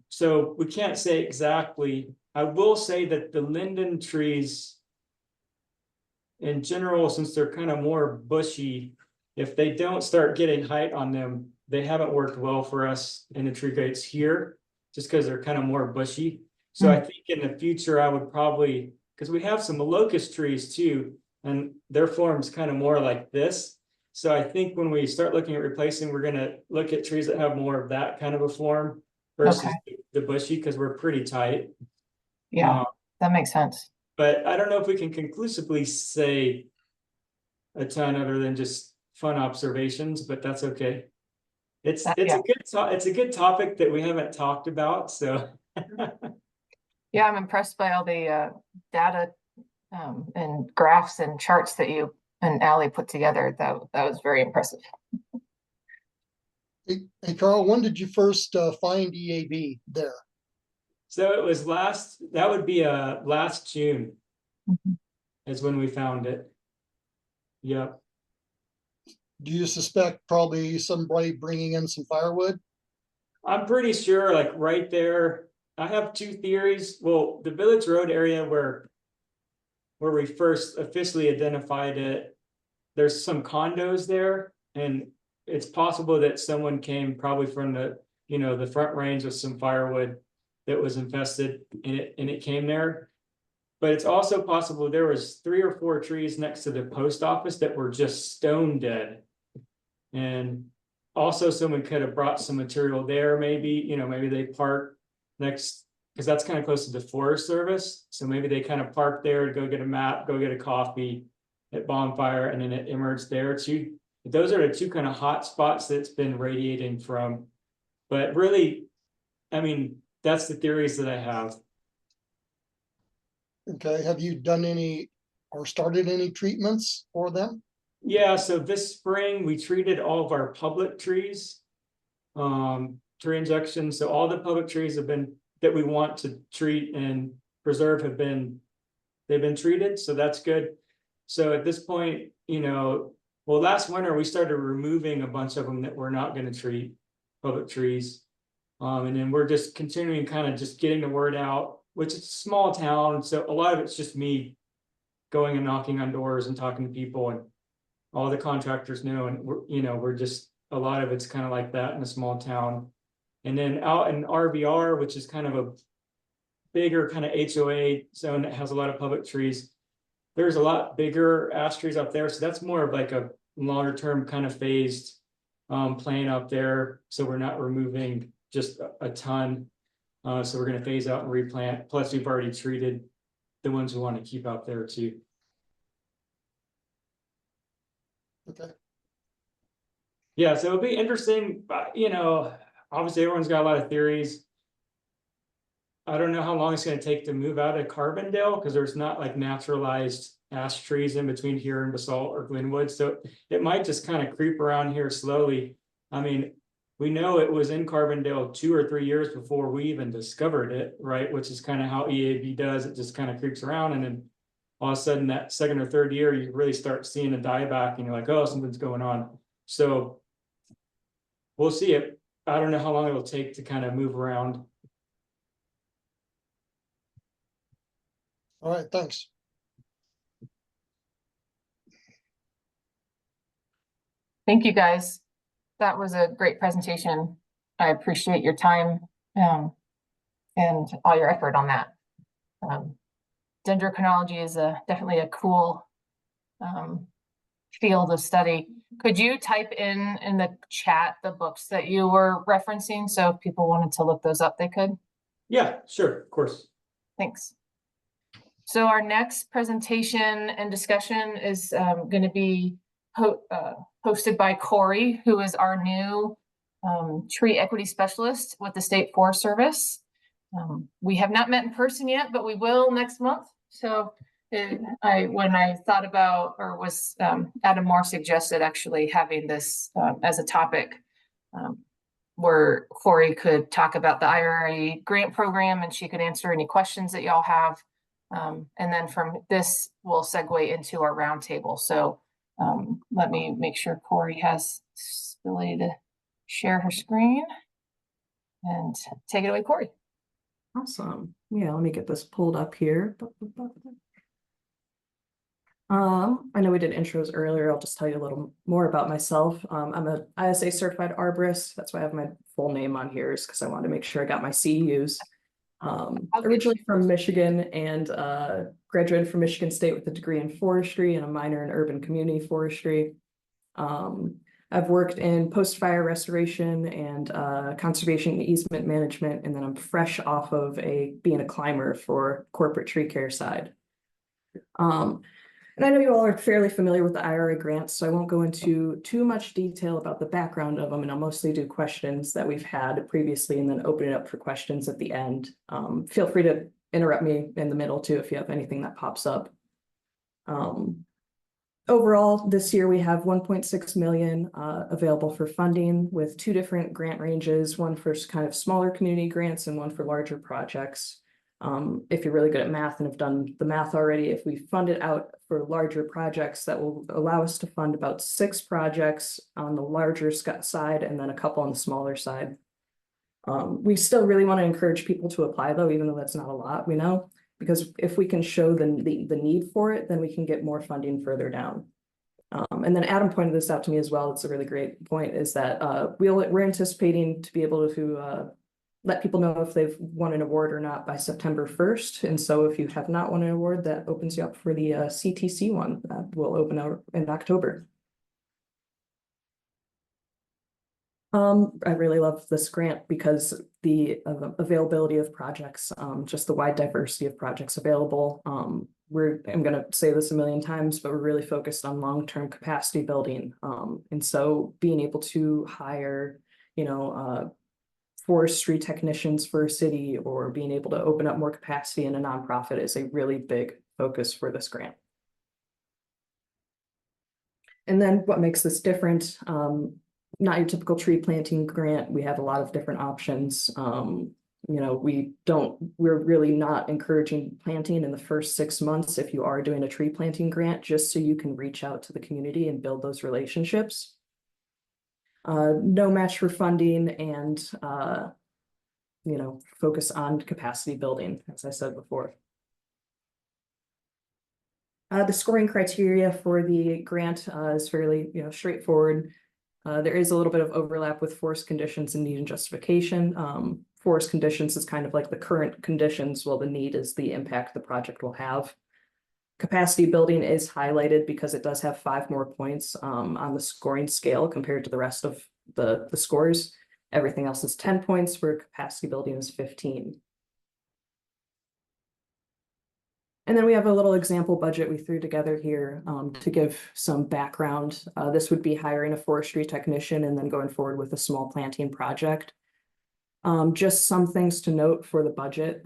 So we can't say exactly. I will say that the linden trees in general, since they're kind of more bushy, if they don't start getting height on them, they haven't worked well for us in the tree grates here, just because they're kind of more bushy. So I think in the future, I would probably, because we have some locust trees too, and their form's kind of more like this. So I think when we start looking at replacing, we're going to look at trees that have more of that kind of a form versus the bushy, because we're pretty tight. Yeah, that makes sense. But I don't know if we can conclusively say a ton other than just fun observations, but that's okay. It's a good topic that we haven't talked about. So yeah, I'm impressed by all the data and graphs and charts that you and Allie put together. That was very impressive. Hey Carl, when did you first find EAB there? So it was last June is when we found it. Yep. Do you suspect probably somebody bringing in some firewood? I'm pretty sure, like right there, I have two theories. Well, the Village Road area where we first officially identified it, there's some condos there, and it's possible that someone came probably from the Front Range with some firewood that was infested and it came there. But it's also possible there was 3 or 4 trees next to the post office that were just stone dead. And also someone could have brought some material there, maybe, maybe they parked next, because that's kind of close to the Forest Service. So maybe they kind of parked there to go get a map, go get a coffee at Bonfire, and then it emerged there too. Those are the two kind of hot spots that's been radiating from. But really, I mean, that's the theories that I have. Okay, have you done any or started any treatments for them? Yeah, so this spring we treated all of our public trees, tree injections. So all the public trees that we want to treat and preserve they've been treated. So that's good. So at this point, last winter we started removing a bunch of them that we're not going to treat, public trees. And then we're just continuing kind of just getting the word out, which is a small town. So a lot of it's just me going and knocking on doors and talking to people, and all the contractors know. And we're just, a lot of it's kind of like that in a small town. And then out in RVR, which is kind of a bigger kind of HOA zone that has a lot of public trees, there's a lot bigger ash trees up there. So that's more of like a longer term kind of phased plan up there. So we're not removing just a ton. So we're going to phase out and replant. Plus, we've already treated the ones we want to keep out there too. Okay. Yeah, so it'll be interesting. Obviously everyone's got a lot of theories. I don't know how long it's going to take to move out of Carbondale, because there's not like naturalized ash trees in between here and Basalt or Glenwood. So it might just kind of creep around here slowly. I mean, we know it was in Carbondale 2 or 3 years before we even discovered it, right? Which is kind of how EAB does. It just kind of creeps around, and then all of a sudden that second or third year, you really start seeing a dieback, and you're like, oh, something's going on. So we'll see it. I don't know how long it'll take to kind of move around. All right, thanks. Thank you, guys. That was a great presentation. I appreciate your time and all your effort on that. Dendrochronology is definitely a cool field of study. Could you type in the chat the books that you were referencing, so if people wanted to look those up, they could? Yeah, sure, of course. Thanks. So our next presentation and discussion is going to be hosted by Cori, who is our new Tree Equity Specialist with the State Forest Service. We have not met in person yet, but we will next month. So when I thought about, or was Adam Moore suggested actually having this as a topic, where Cori could talk about the IRA grant program, and she could answer any questions that y'all have. And then from this, we'll segue into our roundtable. So let me make sure Cori has the ability to share her screen, and take it away, Cori. Awesome. Yeah, let me get this pulled up here. I know we did intros earlier. I'll just tell you a little more about myself. I'm a ISA certified arborist. That's why I have my full name on here, is because I wanted to make sure I got my CEUs. Originally from Michigan, and graduated from Michigan State with a degree in forestry and a minor in urban community forestry. I've worked in post-fire restoration and conservation and easement management, and then I'm fresh off of being a climber for corporate tree care side. And I know you all are fairly familiar with the IRA grants, so I won't go into too much detail about the background of them, and I'll mostly do questions that we've had previously and then open it up for questions at the end. Feel free to interrupt me in the middle too if you have anything that pops up. Overall, this year we have 1.6 million available for funding, with 2 different grant ranges, one for kind of smaller community grants and one for larger projects. If you're really good at math and have done the math already, if we fund it out for larger projects, that will allow us to fund about 6 projects on the larger side and then a couple on the smaller side. We still really want to encourage people to apply though, even though that's not a lot, we know, because if we can show the need for it, then we can get more funding further down. And then Adam pointed this out to me as well. It's a really great point, is that we're anticipating to be able to let people know if they've won an award or not by September 1st. And so if you have not won an award, that opens you up for the CTC one that will open out in October. I really love this grant because the availability of projects, just the wide diversity of projects available. I'm going to say this a million times, but we're really focused on long-term capacity building. And so being able to hire, forestry technicians for a city, or being able to open up more capacity in a nonprofit, is a really big focus for this grant. And then what makes this different? Not your typical tree planting grant. We have a lot of different options. We're really not encouraging planting in the first 6 months if you are doing a tree planting grant, just so you can reach out to the community and build those relationships. No match for funding, and focus on capacity building, as I said before. The scoring criteria for the grant is fairly, straightforward. There is a little bit of overlap with forest conditions and need and justification. Forest conditions is kind of like the current conditions, while the need is the impact the project will have. Capacity building is highlighted because it does have 5 more points on the scoring scale compared to the rest of the scores. Everything else is 10 points, where capacity building is 15. And then we have a little example budget we threw together here to give some background. This would be hiring a forestry technician and then going forward with a small planting project. Just some things to note for the budget.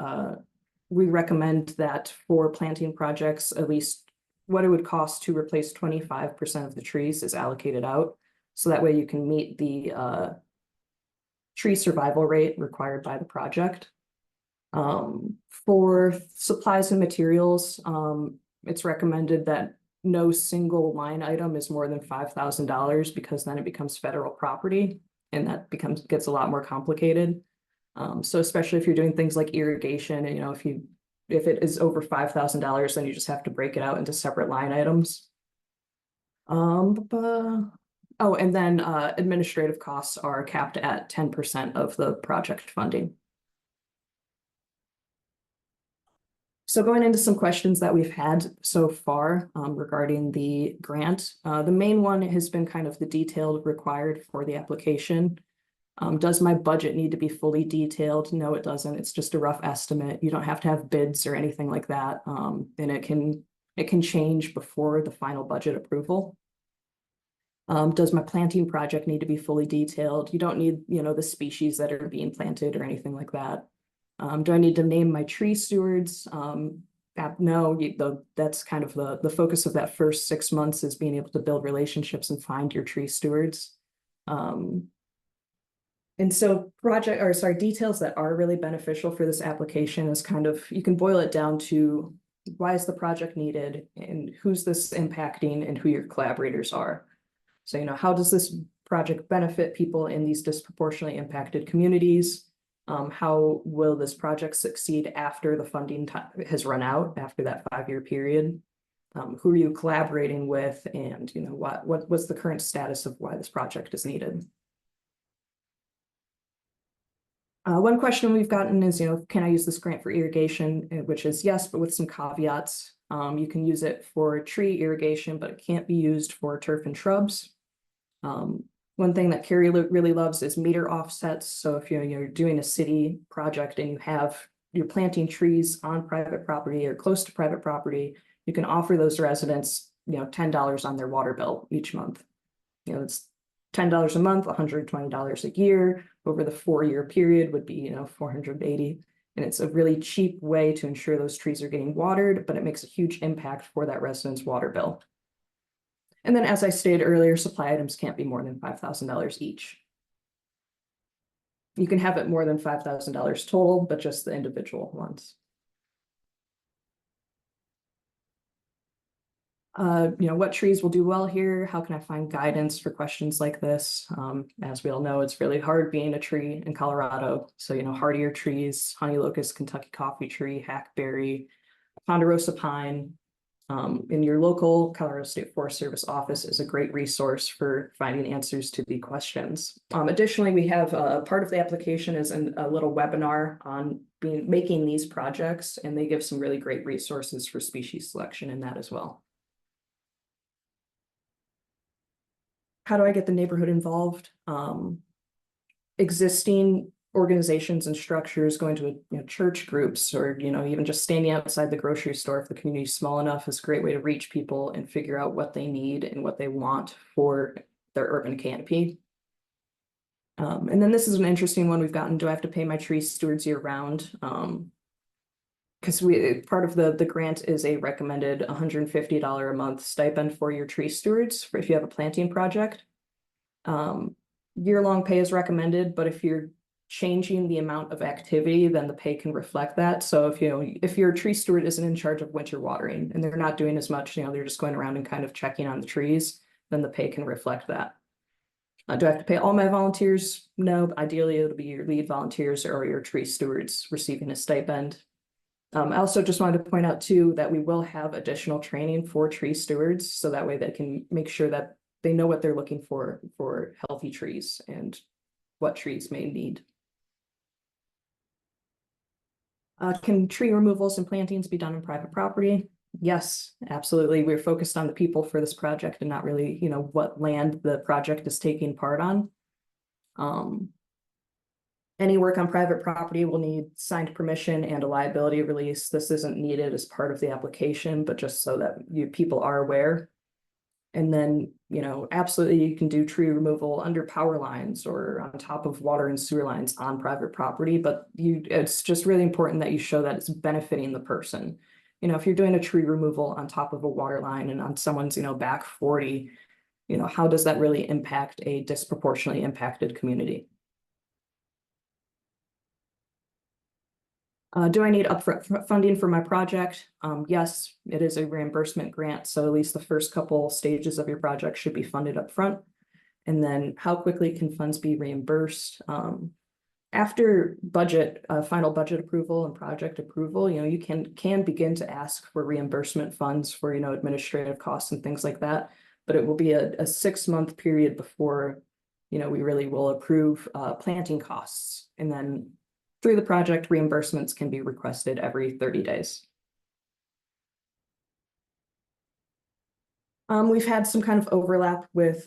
We recommend that for planting projects, at least what it would cost to replace 25% of the trees is allocated out. So that way you can meet the tree survival rate required by the project. For supplies and materials, it's recommended that no single line item is more than $5,000, because then it becomes federal property, and that gets a lot more complicated. So especially if you're doing things like irrigation, and if it is over $5,000, then you just have to break it out into separate line items. Oh, and then administrative costs are capped at 10% of the project funding. So going into some questions that we've had so far regarding the grant, the main one has been kind of the detail required for the application. Does my budget need to be fully detailed? No, it doesn't. It's just a rough estimate. You don't have to have bids or anything like that. And it can change before the final budget approval. Does my planting project need to be fully detailed? You don't need, the species that are being planted or anything like that. Do I need to name my tree stewards? No, that's kind of the focus of that first 6 months, is being able to build relationships and find your tree stewards. And so details that are really beneficial for this application is kind of, you can boil it down to why is the project needed, and who's this impacting, and who your collaborators are. So, how does this project benefit people in these disproportionately impacted communities? How will this project succeed after the funding has run out, after that 5-year period? Who are you collaborating with, and what's the current status of why this project is needed? One question we've gotten is, can I use this grant for irrigation? Which is yes, but with some caveats. You can use it for tree irrigation, but it can't be used for turf and shrubs. One thing that Cori really loves is meter offsets. So if you're doing a city project and you're planting trees on private property or close to private property, you can offer those residents, $10 on their water bill each month. It's $10 a month, $120 a year. Over the 4-year period would be, $480. And it's a really cheap way to ensure those trees are getting watered, but it makes a huge impact for that resident's water bill. And then, as I stated earlier, supply items can't be more than $5,000 each. You can have it more than $5,000 total, but just the individual ones. What trees will do well here? How can I find guidance for questions like this? As we all know, it's really hard being a tree in Colorado. So, hardier trees, honey locust, Kentucky coffee tree, hackberry, ponderosa pine. In your local Colorado State Forest Service office is a great resource for finding answers to the questions. Additionally, we have part of the application is a little webinar on making these projects, and they give some really great resources for species selection in that as well. How do I get the neighborhood involved? Existing organizations and structures, going to church groups, or even just standing outside the grocery store if the community is small enough, is a great way to reach people and figure out what they need and what they want for their urban canopy. And then this is an interesting one we've gotten. Do I have to pay my tree stewards year round? Because part of the grant is a recommended $150 a month stipend for your tree stewards if you have a planting project. Year-long pay is recommended, but if you're changing the amount of activity, then the pay can reflect that. So if your tree steward isn't in charge of winter watering and they're not doing as much, they're just going around and kind of checking on the trees, then the pay can reflect that. Do I have to pay all my volunteers? No, but ideally it'll be your lead volunteers or your tree stewards receiving a stipend. I also just wanted to point out too, that we will have additional training for tree stewards, so that way they can make sure that they know what they're looking for healthy trees and what trees may need. Can tree removals and plantings be done on private property? Yes, absolutely. We're focused on the people for this project and not really, you know, what land the project is taking part on. Any work on private property will need signed permission and a liability release. This isn't needed as part of the application, but just so that people are aware. And then, you know, absolutely you can do tree removal under power lines or on top of water and sewer lines on private property, but it's just really important that you show that it's benefiting the person. You know, if you're doing a tree removal on top of a water line and on someone's, you know, back 40, you know, how does that really impact a disproportionately impacted community? Do I need upfront funding for my project? Yes, it is a reimbursement grant, so at least the first couple stages of your project should be funded up front. And then how quickly can funds be reimbursed? After budget, final budget approval and project approval, you know, you can begin to ask for reimbursement funds for, you know, administrative costs and things like that. But it will be a 6-month period before, you know, we really will approve planting costs. And then through the project, reimbursements can be requested every 30 days. We've had some kind of overlap with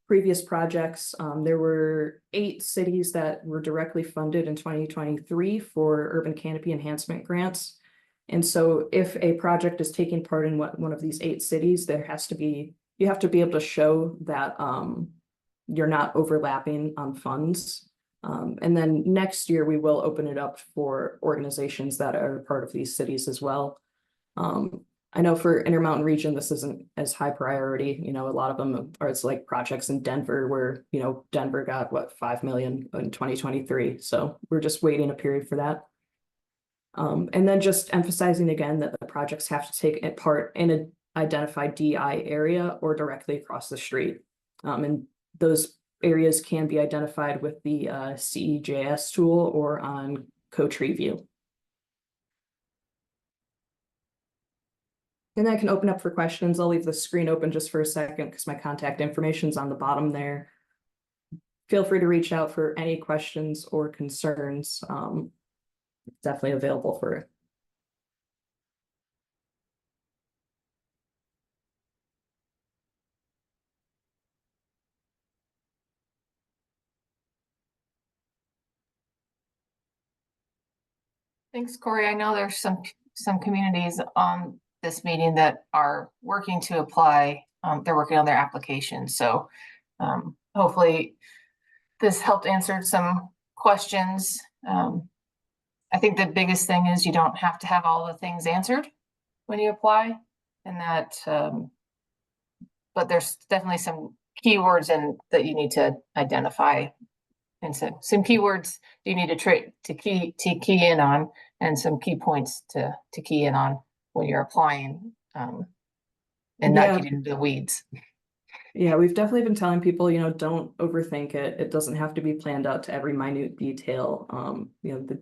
previous projects. There were 8 cities that were directly funded in 2023 for urban canopy enhancement grants. And so if a project is taking part in one of these 8 cities, you have to be able to show that you're not overlapping on funds. And then next year, we will open it up for organizations that are part of these cities as well. I know for Intermountain region, this isn't as high priority. You know, a lot of them are, it's like projects in Denver where, you know, Denver got what, 5 million in 2023. So we're just waiting a period for that. And then just emphasizing again that the projects have to take part in an identified DI area or directly across the street. And those areas can be identified with the CEJS tool or on Co-Tree View. And I can open up for questions. I'll leave the screen open just for a second because my contact information is on the bottom there. Feel free to reach out for any questions or concerns. Definitely available for it. Thanks, Cori. I know there's some communities on this meeting that are working to apply. They're working on their application. So hopefully this helped answer some questions. I think the biggest thing is you don't have to have all the things answered when you apply, and that, but there's definitely some keywords that you need to identify. And so some keywords you need to key in on, and some key points to key in on when you're applying, and not get into the weeds. Yeah, we've definitely been telling people, you know, don't overthink it. It doesn't have to be planned out to every minute detail. You know, the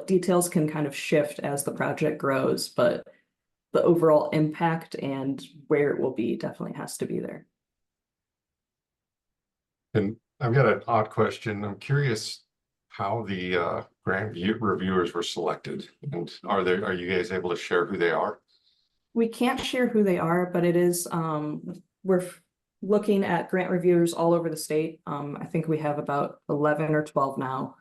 details can kind of shift as the project grows, but the overall impact and where it will be definitely has to be there. And I've got an odd question. I'm curious how the grant reviewers were selected, and are you guys able to share who they are? We can't share who they are, but it is we're looking at grant reviewers all over the state. I think we have about 11 or 12 now.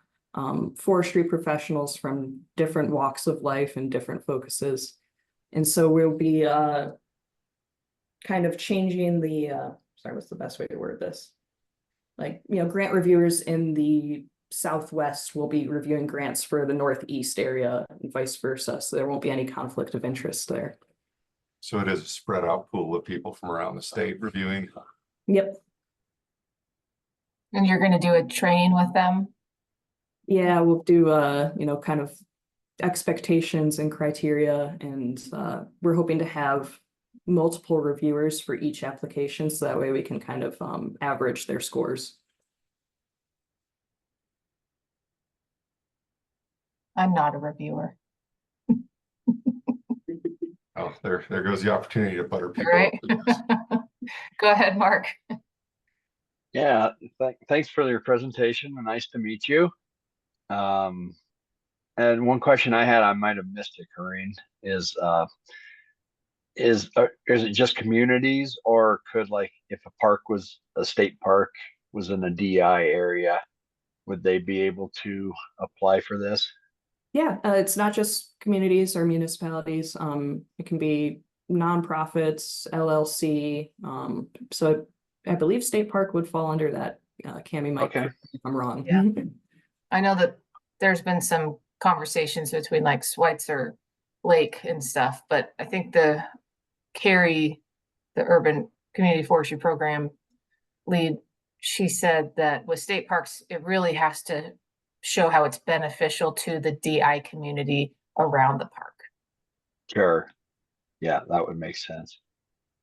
Forestry professionals from different walks of life and different focuses. And so we'll be kind of changing the sorry, what's the best way to word this? Like, you know, grant reviewers in the Southwest will be reviewing grants for the Northeast area and vice versa. So there won't be any conflict of interest there. So it is a spread out pool of people from around the state reviewing. Yep. And you're going to do a training with them? Yeah, we'll do you know, kind of expectations and criteria, and we're hoping to have multiple reviewers for each application, so that way we can kind of average their scores. I'm not a reviewer. Oh, there goes the opportunity to butter people Right. up. Go ahead, Mark. Yeah, thanks for your presentation. Nice to meet you. And one question I had, I might have missed it, Corinne, is it just communities, or could, like, if a state park was in a DI area, would they be able to apply for this? Yeah, it's not just communities or municipalities. It can be nonprofits, LLC. So I believe State Park would fall under that. Cami might Okay. correct me if I'm wrong. Yeah. I know that there's been some conversations between like Schweitzer Lake and stuff, but I think Cori, the urban community forestry program lead, she said that with state parks, it really has to show how it's beneficial to the DI community around the park. Sure. Yeah, that would make sense.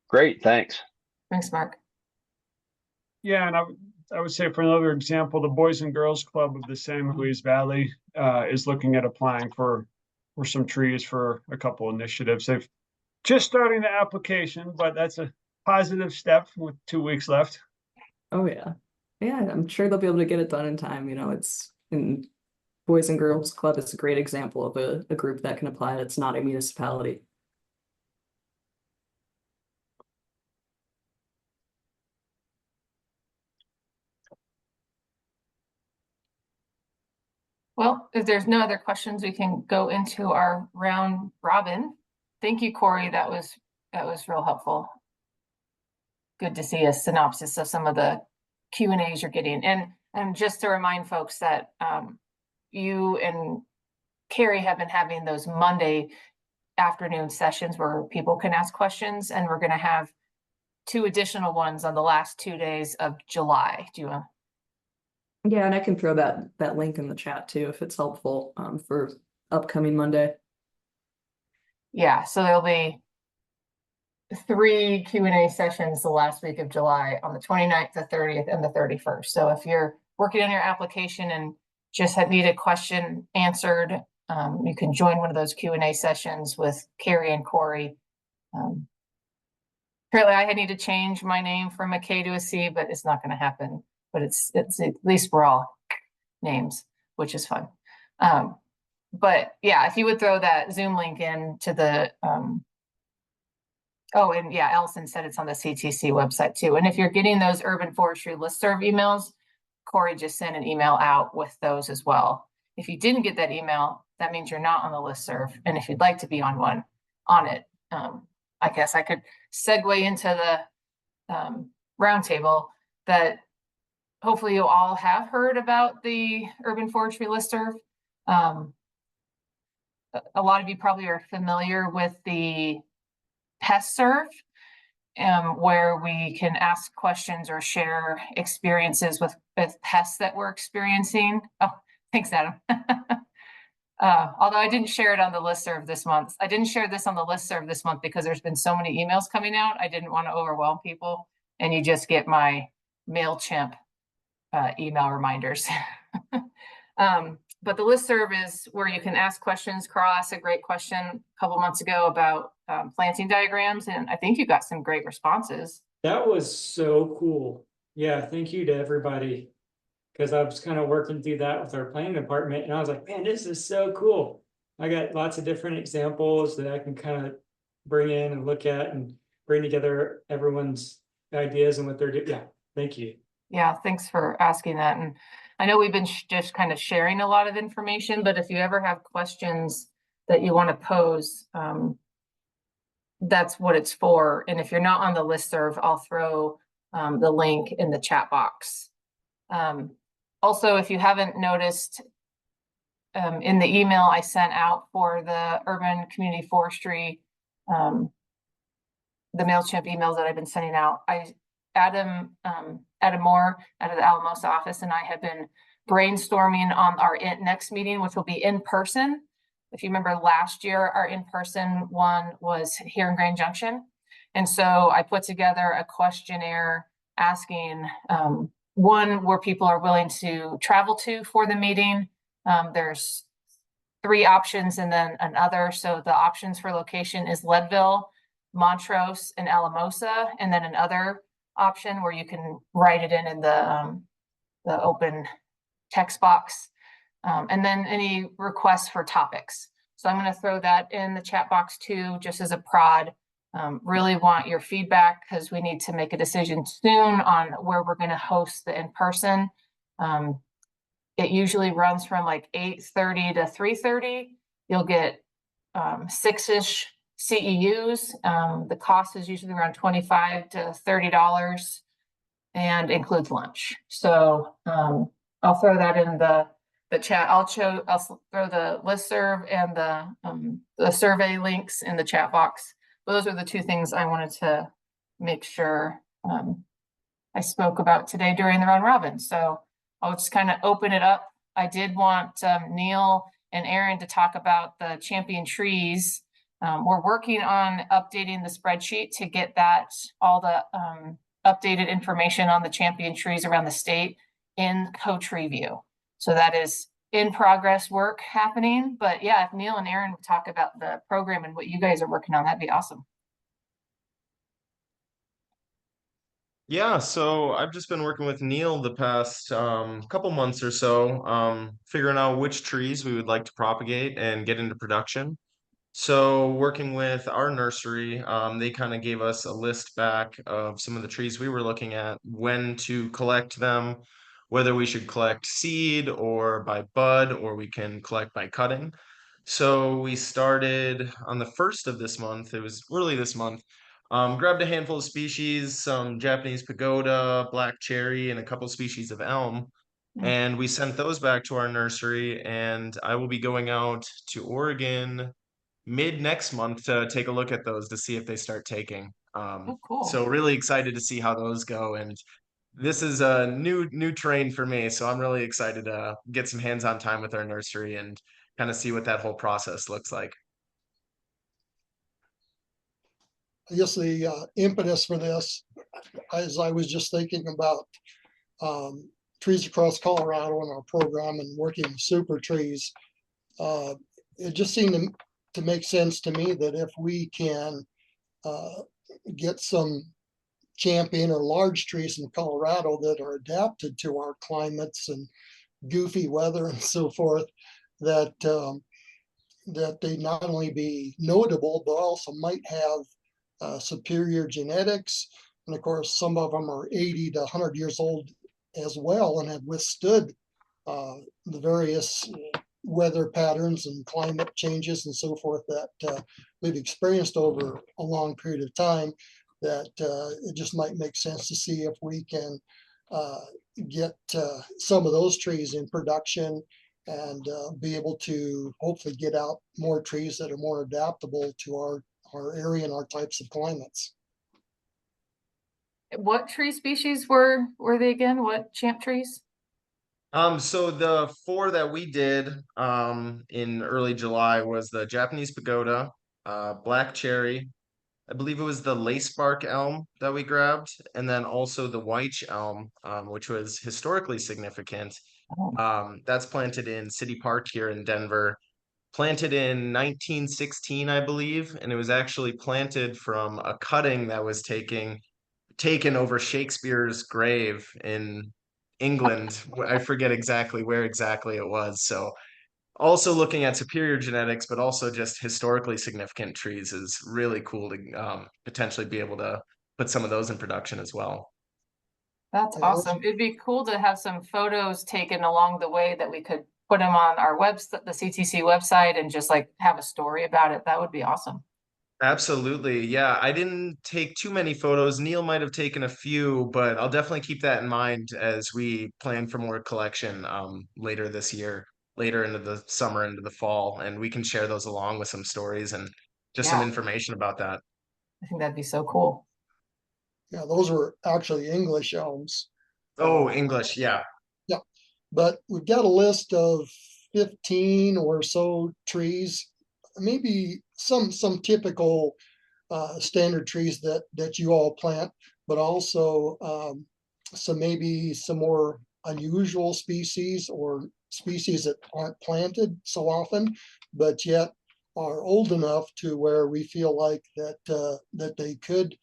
Great, thanks. Thanks, Mark. Yeah, and I would say, for another example, the Boys and Girls Club of the San Luis Valley is looking at applying for some trees for a couple initiatives. They've just starting the application, but that's a positive step with 2 weeks left. Oh yeah. Yeah, I'm sure they'll be able to get it done in time. You know, it's in Boys and Girls Club is a great example of a group that can apply. It's not a municipality. Well, if there's no other questions, we can go into our round robin. Thank you, Cori. That was real helpful. Good to see a synopsis of some of the Q&As you're getting. And just to remind folks that you and Cori have been having those Monday afternoon sessions where people can ask questions, and we're going to have 2 additional ones on the last 2 days of July. Do you want? Yeah, and I can throw that link in the chat too if it's helpful for upcoming Monday. Yeah, so there'll be 3 Q&A sessions the last week of July on the 29th, the 30th, and the 31st. So if you're working on your application and just need a question answered, you can join one of those Q&A sessions with Cori and Cori. Apparently I need to change my name from a K to a C, but it's not going to happen. But it's at least we're all names, which is fun. But yeah, if you would throw that Zoom link in to the, oh, and yeah, Allison said it's on the CTC website too. And if you're getting those urban forestry listserv emails, Cori just sent an email out with those as well. If you didn't get that email, that means you're not on the listserv. And if you'd like to be on it, I guess I could segue into the roundtable that hopefully you all have heard about the urban forestry listserv. A lot of you probably are familiar with the pest serve, where we can ask questions or share experiences with pests that we're experiencing. Oh, thanks, Adam. Although I didn't share it on the listserv this month. I didn't share this on the listserv this month because there's been so many emails coming out. I didn't want to overwhelm people, and you just get my MailChimp email reminders. But the listserv is where you can ask questions. Carl asked a great question a couple months ago about planting diagrams, and I think you got some great responses. That was so cool. Yeah, thank you to everybody. Because I was kind of working through that with our planning department, and I was like, man, this is so cool. I got lots of different examples that I can kind of bring in and look at and bring together everyone's ideas and what they're doing. Yeah, thank you. Yeah, thanks for asking that. And I know we've been just kind of sharing a lot of information, but if you ever have questions that you want to pose, that's what it's for. And if you're not on the listserv, I'll throw the link in the chat box. Also, if you haven't noticed, in the email I sent out for the urban community forestry, the MailChimp emails that I've been sending out, Adam Moore out of the Alamosa office and I have been brainstorming on our next meeting, which will be in person. If you remember last year, our in-person one was here in Grand Junction. And so I put together a questionnaire asking, one, where people are willing to travel to for the meeting. There's 3 options and then another. So the options for location is Leadville, Montrose, and Alamosa, and then another option where you can write it in the open text box. And then any requests for topics. So I'm going to throw that in the chat box too, just as a prod. Really want your feedback because we need to make a decision soon on where we're going to host the in-person. It usually runs from like 8:30 to 3:30. You'll get 6-ish CEUs. The cost is usually around $25 to $30 and includes lunch. So I'll throw that in the chat. I'll throw the listserv and the survey links in the chat box. But those are the 2 things I wanted to make sure I spoke about today during the round robin. So I'll just kind of open it up. I did want Neil and Aaron to talk about the champion trees. We're working on updating the spreadsheet to get that all the updated information on the champion trees around the state in co-tree view. So that is in progress work happening. But yeah, if Neil and Aaron would talk about the program and what you guys are working on, that'd be awesome. Yeah, so I've just been working with Neil the past couple months or so, figuring out which trees we would like to propagate and get into production. So working with our nursery, they kind of gave us a list back of some of the trees we were looking at, when to collect them, whether we should collect seed or by bud, or we can collect by cutting. So we started on the 1st of this month, it was early this month, grabbed a handful of species, some Japanese pagoda, black cherry, and a couple species of elm. And we sent those back to our nursery, and I will be going out to Oregon mid next month to take a look at those to see if they start taking. Cool. So really excited to see how those go. And this is a new terrain for me, so I'm really excited to get some hands-on time with our nursery and kind of see what that whole process looks like. I guess the impetus for this, as I was just thinking about trees across Colorado in our program and working with super trees, it just seemed to make sense to me that if we can get some champion or large trees in Colorado that are adapted to our climates and goofy weather and so forth, that that they not only be notable, but also might have superior genetics. And of course, some of them are 80 to 100 years old as well and have withstood the various weather patterns and climate changes and so forth that we've experienced over a long period of time, that it just might make sense to see if we can get some of those trees in production and be able to hopefully get out more trees that are more adaptable to our area and our types of climates. What tree species were they again? What champ trees? So the 4 that we did in early July was the Japanese pagoda, black cherry, I believe it was the lacebark elm that we grabbed, and then also the wych elm, which was historically significant. That's planted in City Park here in Denver, planted in 1916, I believe, and it was actually planted from a cutting that was taken over Shakespeare's grave in England. I forget exactly where exactly it was. So also looking at superior genetics, but also just historically significant trees is really cool to potentially be able to put some of those in production as well. That's awesome. It'd be cool to have some photos taken along the way that we could put them on our website, the CTC website, and just like have a story about it. That would be awesome. Absolutely. Yeah, I didn't take too many photos. Neil might have taken a few, but I'll definitely keep that in mind as we plan for more collection later this year, later into the summer, into the fall, and we can share those along with some stories and just some information about that. I think that'd be so cool. Yeah, those were actually English elms. Oh, English, yeah. Yeah, but we've got a list of 15 or so trees, maybe some typical standard trees that you all plant, but also maybe some more unusual species or species that aren't planted so often, but yet are old enough to where we feel like that they could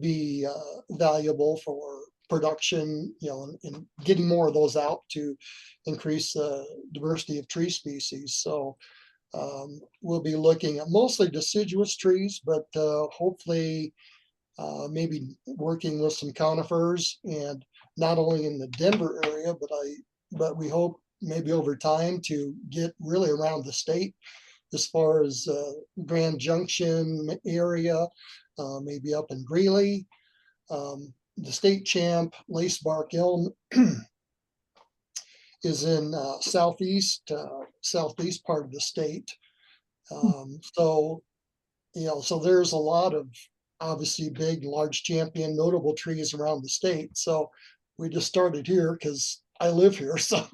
be valuable for production, and getting more of those out to increase the diversity of tree species. So we'll be looking at mostly deciduous trees, but hopefully maybe working with some conifers, and not only in the Denver area, but we hope maybe over time to get really around the state as far as Grand Junction area, maybe up in Greeley. The state champ lacebark elm is in southeast part of the state. So there's a lot of obviously big, large champion notable trees around the state. So we just started here because I live here, so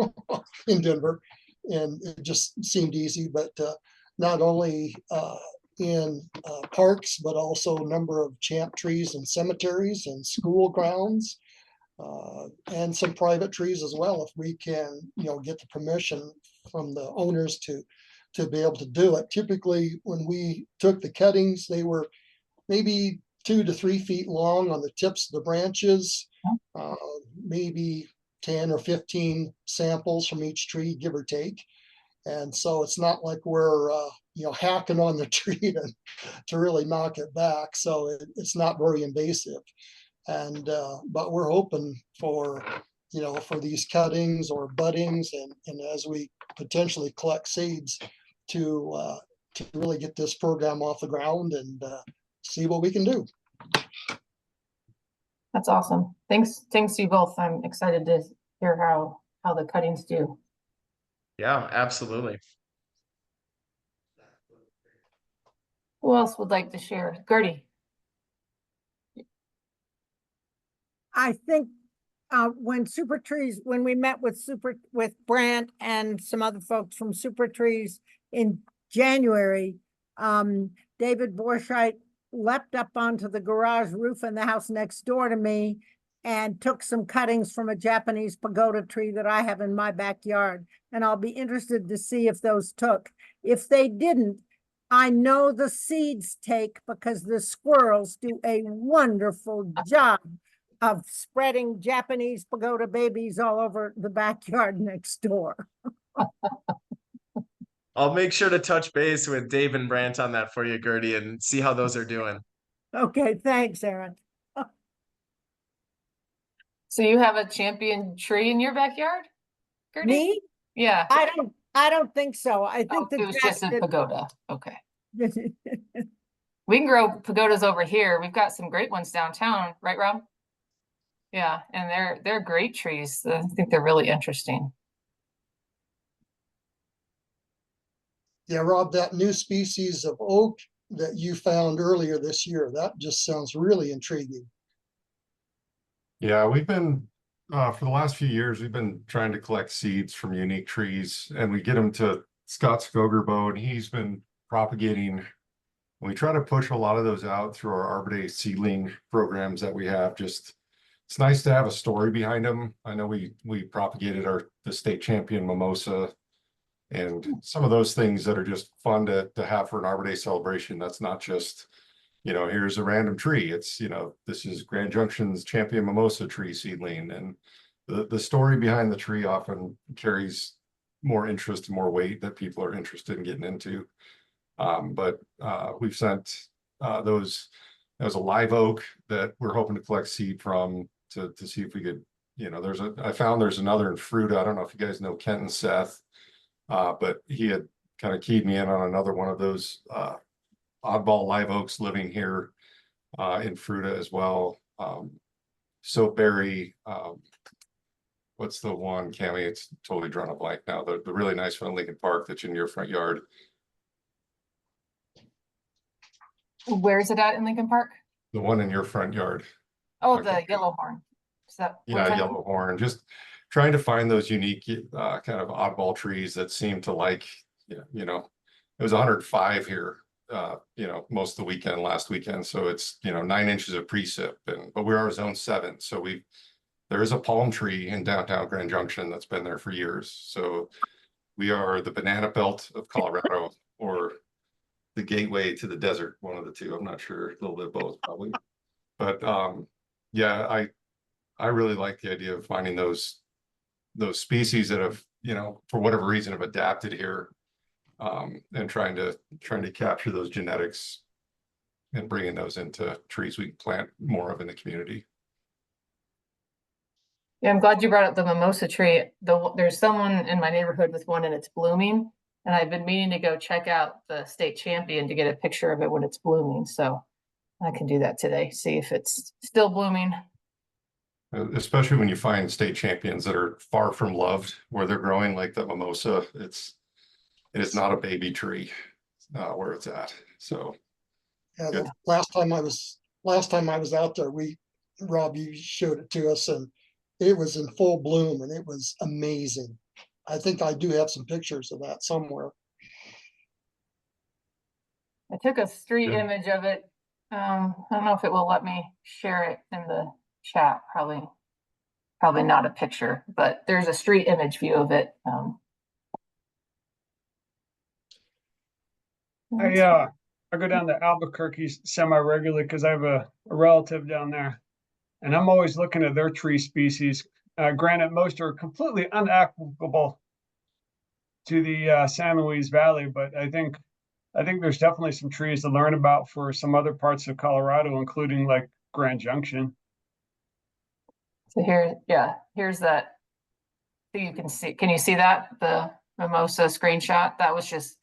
in Denver, and it just seemed easy. But not only in parks, but also a number of champ trees in cemeteries and school grounds, and some private trees as well, if we can, get the permission from the owners to be able to do it. Typically, when we took the cuttings, they were maybe 2 to 3 feet long on the tips of the branches, maybe 10 or 15 samples from each tree, give or take. And so it's not like we're hacking on the tree to really knock it back. So it's not very invasive. And but we're hoping for these cuttings or buddings, and as we potentially collect seeds to really get this program off the ground and see what we can do. That's awesome. Thanks to you both. I'm excited to hear how the cuttings do. Yeah, absolutely. Who else would like to share? Gertie. I think when we met with Brant and some other folks from Super Trees in January, David Borscheit leapt up onto the garage roof in the house next door to me and took some cuttings from a Japanese pagoda tree that I have in my backyard. And I'll be interested to see if those took. If they didn't, I know the seeds take, because the squirrels do a wonderful job of spreading Japanese pagoda babies all over the backyard next door. I'll make sure to touch base with Dave and Brant on that for you, Gertie, and see how those are doing. Okay, thanks, Aaron. So you have a champion tree in your backyard, Gertie? Me? Yeah. I don't think so. I think It was just a pagoda. Okay. that We can grow pagodas over here. We've got some great ones downtown, right, Rob? Yeah, and they're great trees. I think they're really interesting. Yeah, Rob, that new species of oak that you found earlier this year, that just sounds really intriguing. Yeah, we've been, for the last few years, we've been trying to collect seeds from unique trees, and we get them to Scott Skogerbo, and he's been propagating. We try to push a lot of those out through our Arbor Day seedling programs that we have. Just, it's nice to have a story behind them. I know we propagated the state champion mimosa, and some of those things that are just fun to have for an Arbor Day celebration. That's not just, here's a random tree. It's, this is Grand Junction's champion mimosa tree seedling. And the story behind the tree often carries more interest and more weight that people are interested in getting into. But we've sent those as a live oak that we're hoping to collect seed from to see if we could, I found there's another in Fruita. I don't know if you guys know Kent and Seth, but he had kind of keyed me in on another one of those oddball live oaks living here in Fruita as well. Soapberry, what's the one, Cammy? It's totally drawn a blank now. The really nice one in Lincoln Park that's in your front yard. Where is it at in Lincoln Park? The one in your front yard. Oh, Okay. the yellow horn. Is that Yeah, yellow horn. Just trying to find those unique kind of oddball trees that seem to like, it was 105 here most of the weekend, last weekend. So it's, 9 inches of precip but we are zone 7. So there is a palm tree in downtown Grand Junction that's been there for years. So we are the banana belt of Colorado or the gateway to the desert, one of the two. I'm not sure, a little bit of both probably. But yeah, I really like the idea of finding those species that have, for whatever reason have adapted here, and trying to capture those genetics and bringing those into trees we can plant more of in the community. Yeah, I'm glad you brought up the mimosa tree. There's someone in my neighborhood with one and it's blooming. And I've been meaning to go check out the state champion to get a picture of it when it's blooming. So I can do that today, see if it's still blooming. Especially when you find state champions that are far from loved where they're growing, like the mimosa. It is not a baby tree where it's at. So Yeah, good. last time I was out there, Rob, you showed it to us and it was in full bloom and it was amazing. I think I do have some pictures of that somewhere. I took a street Good. image of it. I don't know if it will let me share it in the chat. Probably not a picture, but there's a street image view of it. I go down to Albuquerque semi-regularly because I have a relative down there. And I'm always looking at their tree species. Granted, most are completely unapplicable to the San Luis Valley, but I think there's definitely some trees to learn about for some other parts of Colorado, including like Grand Junction. So here's that. So you can see, can you see that? The mimosa screenshot? That was just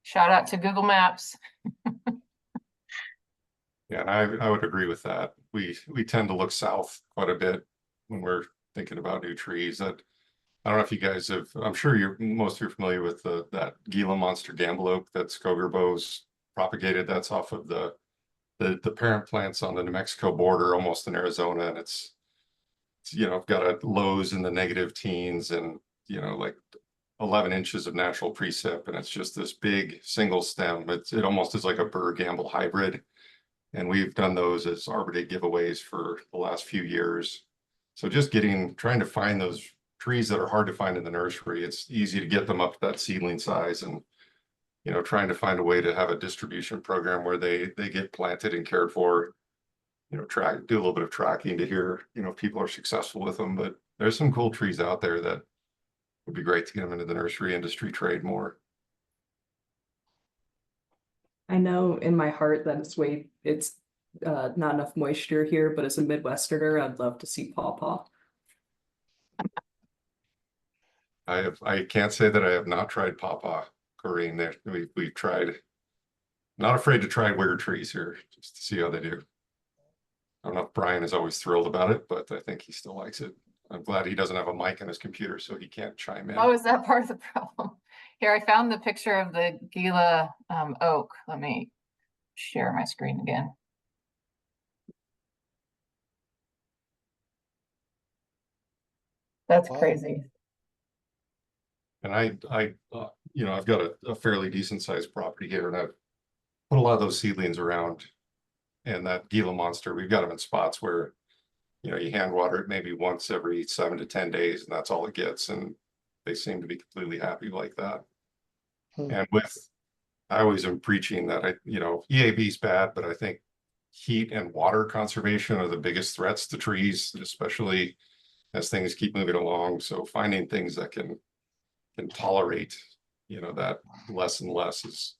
shout out to Google Maps. Yeah, and I would agree with that. We tend to look south quite a bit when we're thinking about new trees. That I don't know if you guys have. I'm sure most of you are familiar with that Gila monster gamble oak that Skogerbo's propagated. That's off of the parent plants on the New Mexico border, almost in Arizona, and it's got a lows in the negative teens and like 11 inches of natural precip, and it's just this big single stem. It almost is like a burr gamble hybrid. And we've done those as Arbor Day giveaways for the last few years. So just trying to find those trees that are hard to find in the nursery. It's easy to get them up to that seedling size and, trying to find a way to have a distribution program where they get planted and cared for, do a little bit of tracking to hear, if people are successful with them. But there's some cool trees out there that would be great to get them into the nursery industry trade more. I know in my heart that it's not enough moisture here, but as a Midwesterner, I'd love to see pawpaw. I can't say that I have not tried pawpaw, Corinne. We've tried. Not afraid to try weird trees here just to see how they do. I don't know if Brian is always thrilled about it, but I think he still likes it. I'm glad he doesn't have a mic in his computer, so he can't chime in. Oh, is that part of the problem? Here, I found the picture of the Gila oak. Let me share my screen again. That's Wow. crazy. And I've got a fairly decent sized property here, and I've put a lot of those seedlings around. And that Gila monster, we've got them in spots where, you hand water it maybe once every 7 to 10 days, and that's all it gets. And they seem to be completely happy like that. And I always am preaching that EAB is bad, but I think heat and water conservation are the biggest threats to trees, especially as things keep moving along. So finding things that can tolerate, that less and less is,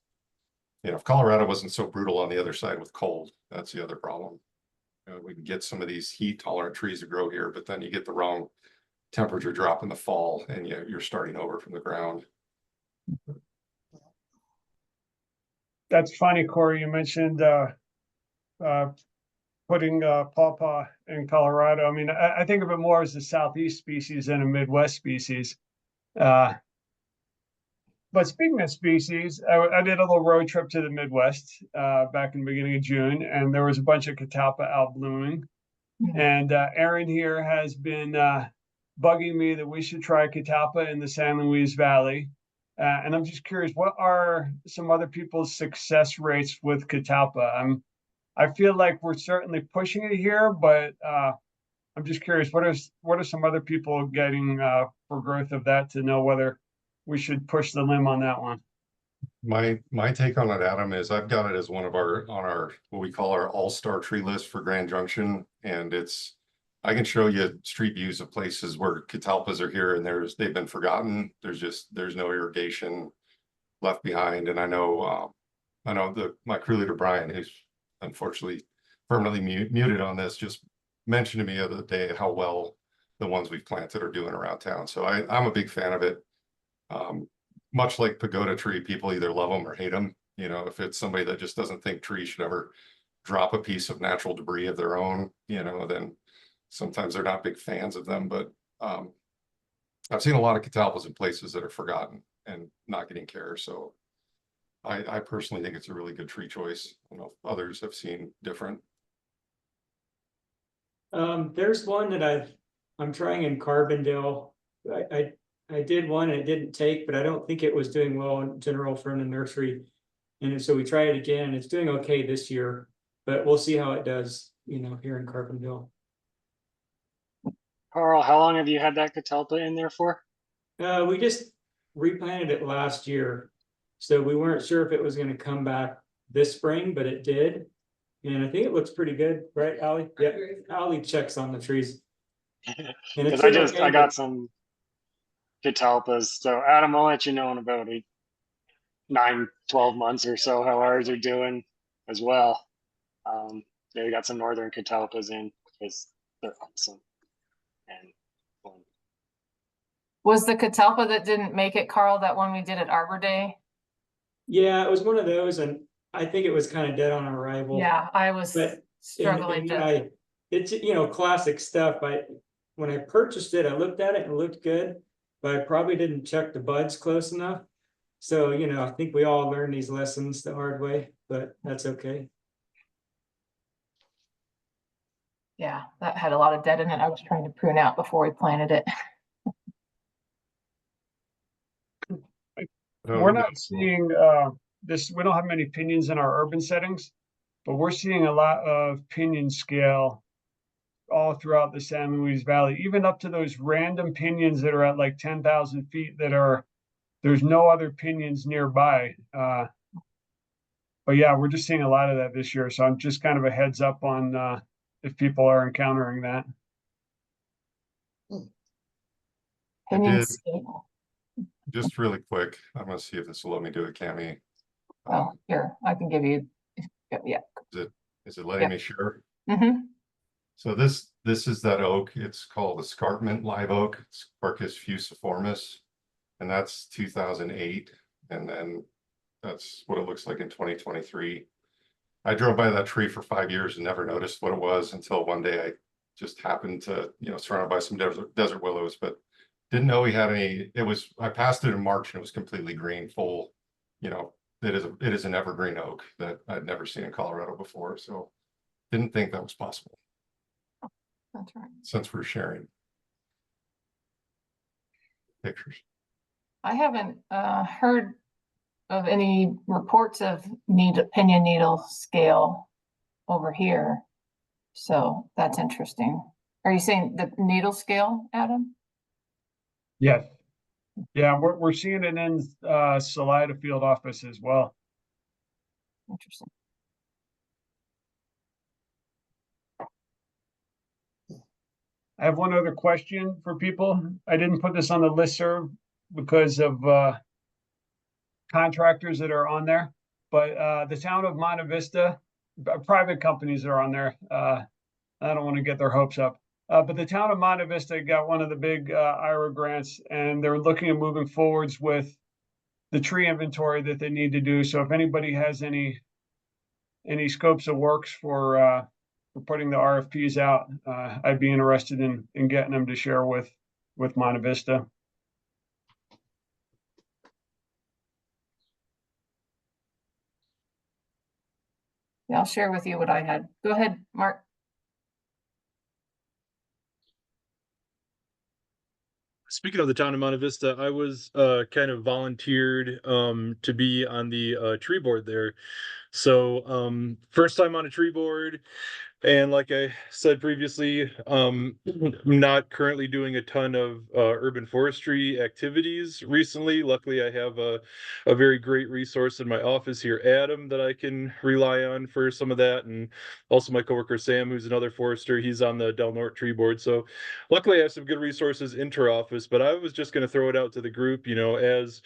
if Colorado wasn't so brutal on the other side with cold, that's the other problem. We can get some of these heat tolerant trees to grow here, but then you get the wrong temperature drop in the fall and you're starting over from the ground. That's funny, Cori. You mentioned putting pawpaw in Colorado. I mean, I think of it more as a Southeast species than a Midwest species. But speaking of species, I did a little road trip to the Midwest back in the beginning of June, and there was a bunch of catalpa out blooming. And Aaron here has been bugging me that we should try catalpa in the San Luis Valley. And I'm just curious, what are some other people's success rates with catalpa? I feel like we're certainly pushing it here, but I'm just curious, what are some other people getting for growth of that to know whether we should push the limb on that one? My take on it, Adam, is I've got it as one of our on our what we call our all-star tree list for Grand Junction, and I can show you street views of places where catalpas are here and they've been forgotten. There's no irrigation left behind, and I know my crew leader Brian, who's unfortunately permanently muted on this, just mentioned to me the other day how well the ones we've planted are doing around town. So I'm a big fan of it. Much like pagoda tree, people either love them or hate them. You know, if it's somebody that just doesn't think trees should ever drop a piece of natural debris of their own, you know, then sometimes they're not big fans of them. But I've seen a lot of catalpas in places that are forgotten and not getting care. So I personally think it's a really good tree choice. I don't know if others have seen different. There's one that I'm trying in Carbondale. I did one and it didn't take, but I don't think it was doing well in general from the nursery. And so we tried it again and it's doing okay this year, but we'll see how it does, you know, here in Carbondale. Carl, how long have you had that catalpa in there for? We just replanted it last year. So we weren't sure if it was going to come back this spring, but it did. And I think it looks pretty good, right, Allie? Yeah, Allie checks on the trees. Because I got some catalpas. So Adam, I'll let you know in about 9-12 months or so how ours are doing as well. Yeah, we got some northern catalpas in because they're awesome. And Was the catalpa that didn't make it, Carl, that one we did at Arbor Day? Yeah, it was one of those, and I think it was kind of dead on arrival. Yeah, I was struggling to. It's, you know, classic stuff. When I purchased it, I looked at it and it looked good, but I probably didn't check the buds close enough. So, you know, I think we all learn these lessons the hard way, but that's okay. Yeah, that had a lot of dead in it. I was trying to prune out before we planted it. We're not seeing this, we don't have many pinions in our urban settings, but we're seeing a lot of pinion scale all throughout the San Luis Valley, even up to those random pinions that are at like 10,000 feet there's no other pinions nearby. But yeah, we're just seeing a lot of that this year. So I'm just kind of a heads up on if people are encountering that. Pinion scale. Just really quick, I'm gonna see if this will let me do it, Cami. Oh, here, I can give you, yeah. Is it letting me share? Mm-hmm. So this is that oak. It's called escarpment live oak. It's Quercus fusiformis, and that's 2008. And then that's what it looks like in 2023. I drove by that tree for 5 years and never noticed what it was until one day I just happened to, you know, surrounded by some desert willows, but didn't know we had any. I passed it in March and it was completely green, full, you know, it is an evergreen oak that I'd never seen in Colorado before. So didn't think that was possible. That's right. Since we're sharing pictures. I haven't heard of any reports of pinion needle scale over here. So that's interesting. Are you saying the needle scale, Adam? Yes. Yeah, we're seeing it in Salida field office as well. Interesting. I have one other question for people. I didn't put this on the listserv because of contractors that are on there, but the town of Monte Vista, private companies are on there. I don't want to get their hopes up. But the town of Monte Vista got one of the big IRA grants, and they're looking at moving forwards with the tree inventory that they need to do. So if anybody has any scopes of works for putting the RFPs out, I'd be interested in getting them to share with Monte Vista. Yeah, I'll share with you what I had. Go ahead, Mark. speaking of the town of Monte Vista, I was kind of volunteered to be on the tree board there. So first time on a tree board. And like I said previously, I'm not currently doing a ton of urban forestry activities recently. Luckily, I have a very great resource in my office here, Adam, that I can rely on for some of that. And also my coworker, Sam, who's another forester. He's on the Del Norte tree board. So luckily, I have some good resources inter-office, but I was just going to throw it out to the group, as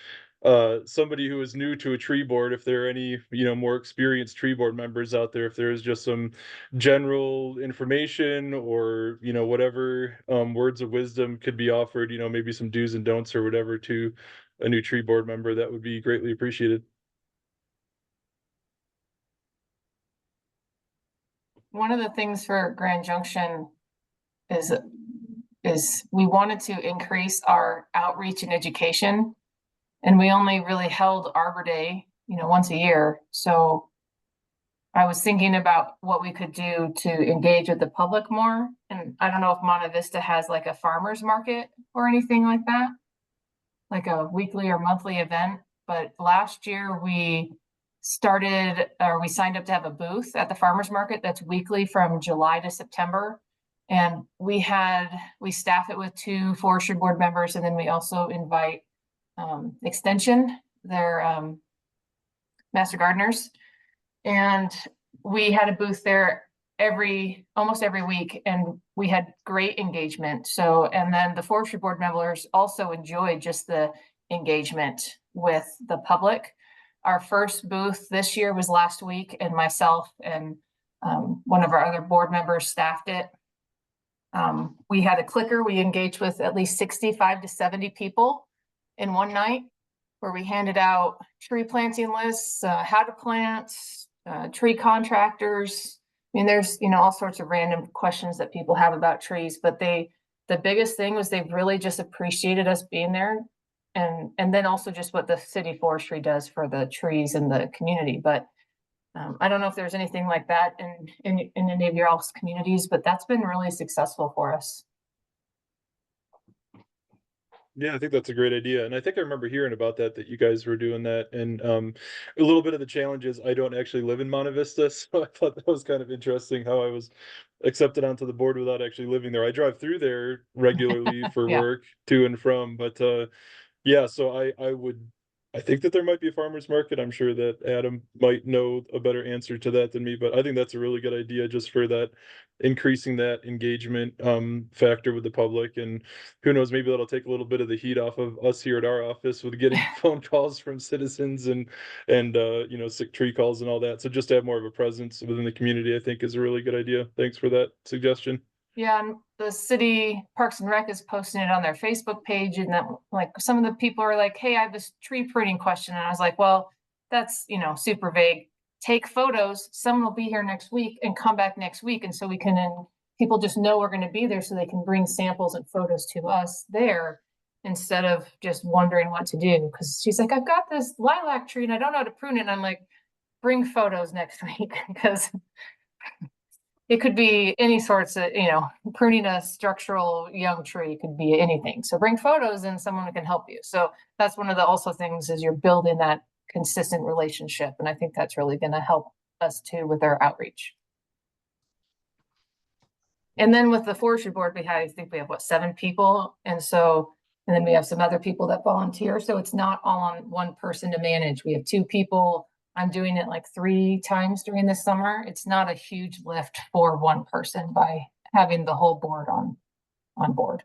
somebody who is new to a tree board, if there are any, more experienced tree board members out there, if there is just some general information or, whatever words of wisdom could be offered, maybe some do's and don'ts or whatever to a new tree board member, that would be greatly appreciated. One of the things for Grand Junction is we wanted to increase our outreach and education. And we only really held Arbor Day, once a year. So I was thinking about what we could do to engage with the public more. And I don't know if Monte Vista has like a farmer's market or anything like that, like a weekly or monthly event. But last year we signed up to have a booth at the farmer's market that's weekly from July to September. And we staff it with 2 forestry board members, and then we also invite Extension, their master gardeners, and we had a booth there almost every week, and we had great engagement. So, and then the forestry board members also enjoyed just the engagement with the public. Our first booth this year was last week, and myself and one of our other board members staffed it. We had a clicker. We engaged with at least 65 to 70 people in one night, where we handed out tree planting lists, how to plant, tree contractors. I mean, there's, all sorts of random questions that people have about trees, but the biggest thing was they've really just appreciated us being there. And then also just what the city forestry does for the trees in the community. But I don't know if there's anything like that in any of your all's communities, but that's been really successful for us. Yeah, I think that's a great idea. And I think I remember hearing about that you guys were doing that. And a little bit of the challenge is I don't actually live in Monte Vista. So I thought that was kind of interesting how I was accepted onto the board without actually living there. I drive through there regularly for Yeah. work to and from, but yeah, so I think that there might be a farmer's market. I'm sure that Adam might know a better answer to that than me, but I think that's a really good idea just for that, increasing that engagement factor with the public. And who knows, maybe that'll take a little bit of the heat off of us here at our office with getting phone calls from citizens and sick tree calls and all that. So just to have more of a presence within the community, I think is a really good idea. Thanks for that suggestion. Yeah, and the city Parks and Rec is posting it on their Facebook page, and that, like, some of the people are like, hey, I have this tree pruning question. And I was like, well, that's, super vague. Take photos. Someone will be here next week and come back next week. And so people just know we're going to be there, so they can bring samples and photos to us there instead of just wondering what to do. Because she's like, I've got this lilac tree and I don't know how to prune it. And I'm like, bring photos next week, because it could be any sorts of, pruning a structural young tree could be anything. So bring photos and someone can help you. So that's one of the also things, is you're building that consistent relationship. And I think that's really going to help us too with our outreach. And then with the forestry board, I think we have 7 people. And then we have some other people that volunteer. So it's not all on one person to manage. We have 2 people. I'm doing it like 3 times during the summer. It's not a huge lift for one person by having the whole board on board.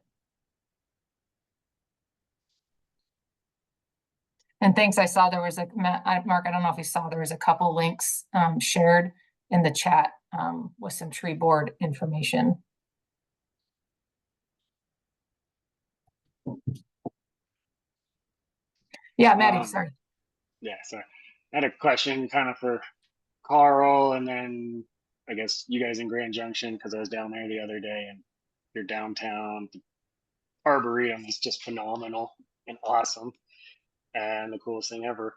And thanks. I saw there was Mark, I don't know if you saw, there was a couple links shared in the chat with some tree board information. Yeah, Maddie, sorry. Yeah, sorry. I had a question kind of for Carl, and then I guess you guys in Grand Junction, because I was down there the other day, and your downtown Arboretum is just phenomenal and awesome and the coolest thing ever.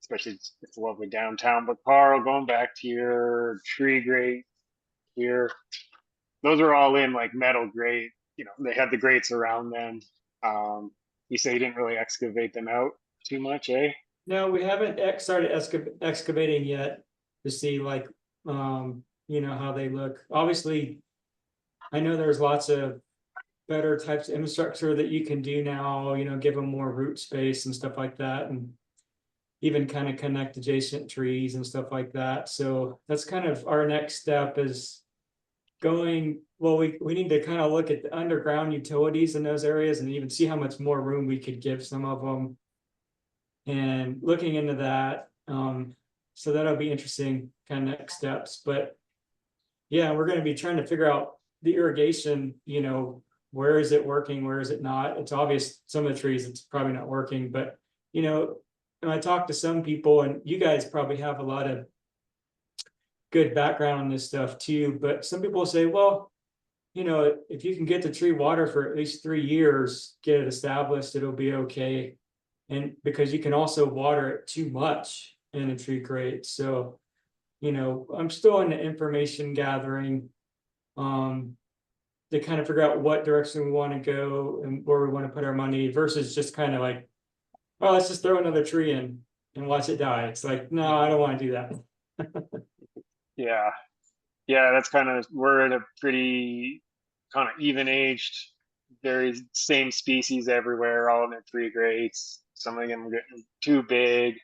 Especially it's lovely downtown. But Carl, going back to your tree grate here, those are all in like metal grate they had the grates around them. You say you didn't really excavate them out too much, eh? No, we haven't started excavating yet to see like, how they look. Obviously, I know there's lots of better types of infrastructure that you can do now, give them more root space and stuff like that, and even kind of connect adjacent trees and stuff like that. So that's kind of our next step is going, well, we need to kind of look at the underground utilities in those areas and even see how much more room we could give some of them. And looking into that, so that'll be interesting kind of next steps. But yeah, we're going to be trying to figure out the irrigation, where is it working, where is it not? It's obvious some of the trees it's probably not working, but and I talked to some people, and you guys probably have a lot of good background on this stuff too, but some people say, well, if you can get the tree water for at least 3 years, get it established, it'll be okay. And because you can also water it too much in a tree grate. So, I'm still in the information gathering to kind of figure out what direction we want to go and where we want to put our money versus just kind of like, oh, let's just throw another tree in and watch it die. It's like, no, I don't want to do that. Yeah. Yeah, that's we're at a pretty kind of even aged, very same species everywhere, all in their 3 grades. Some of them getting too big,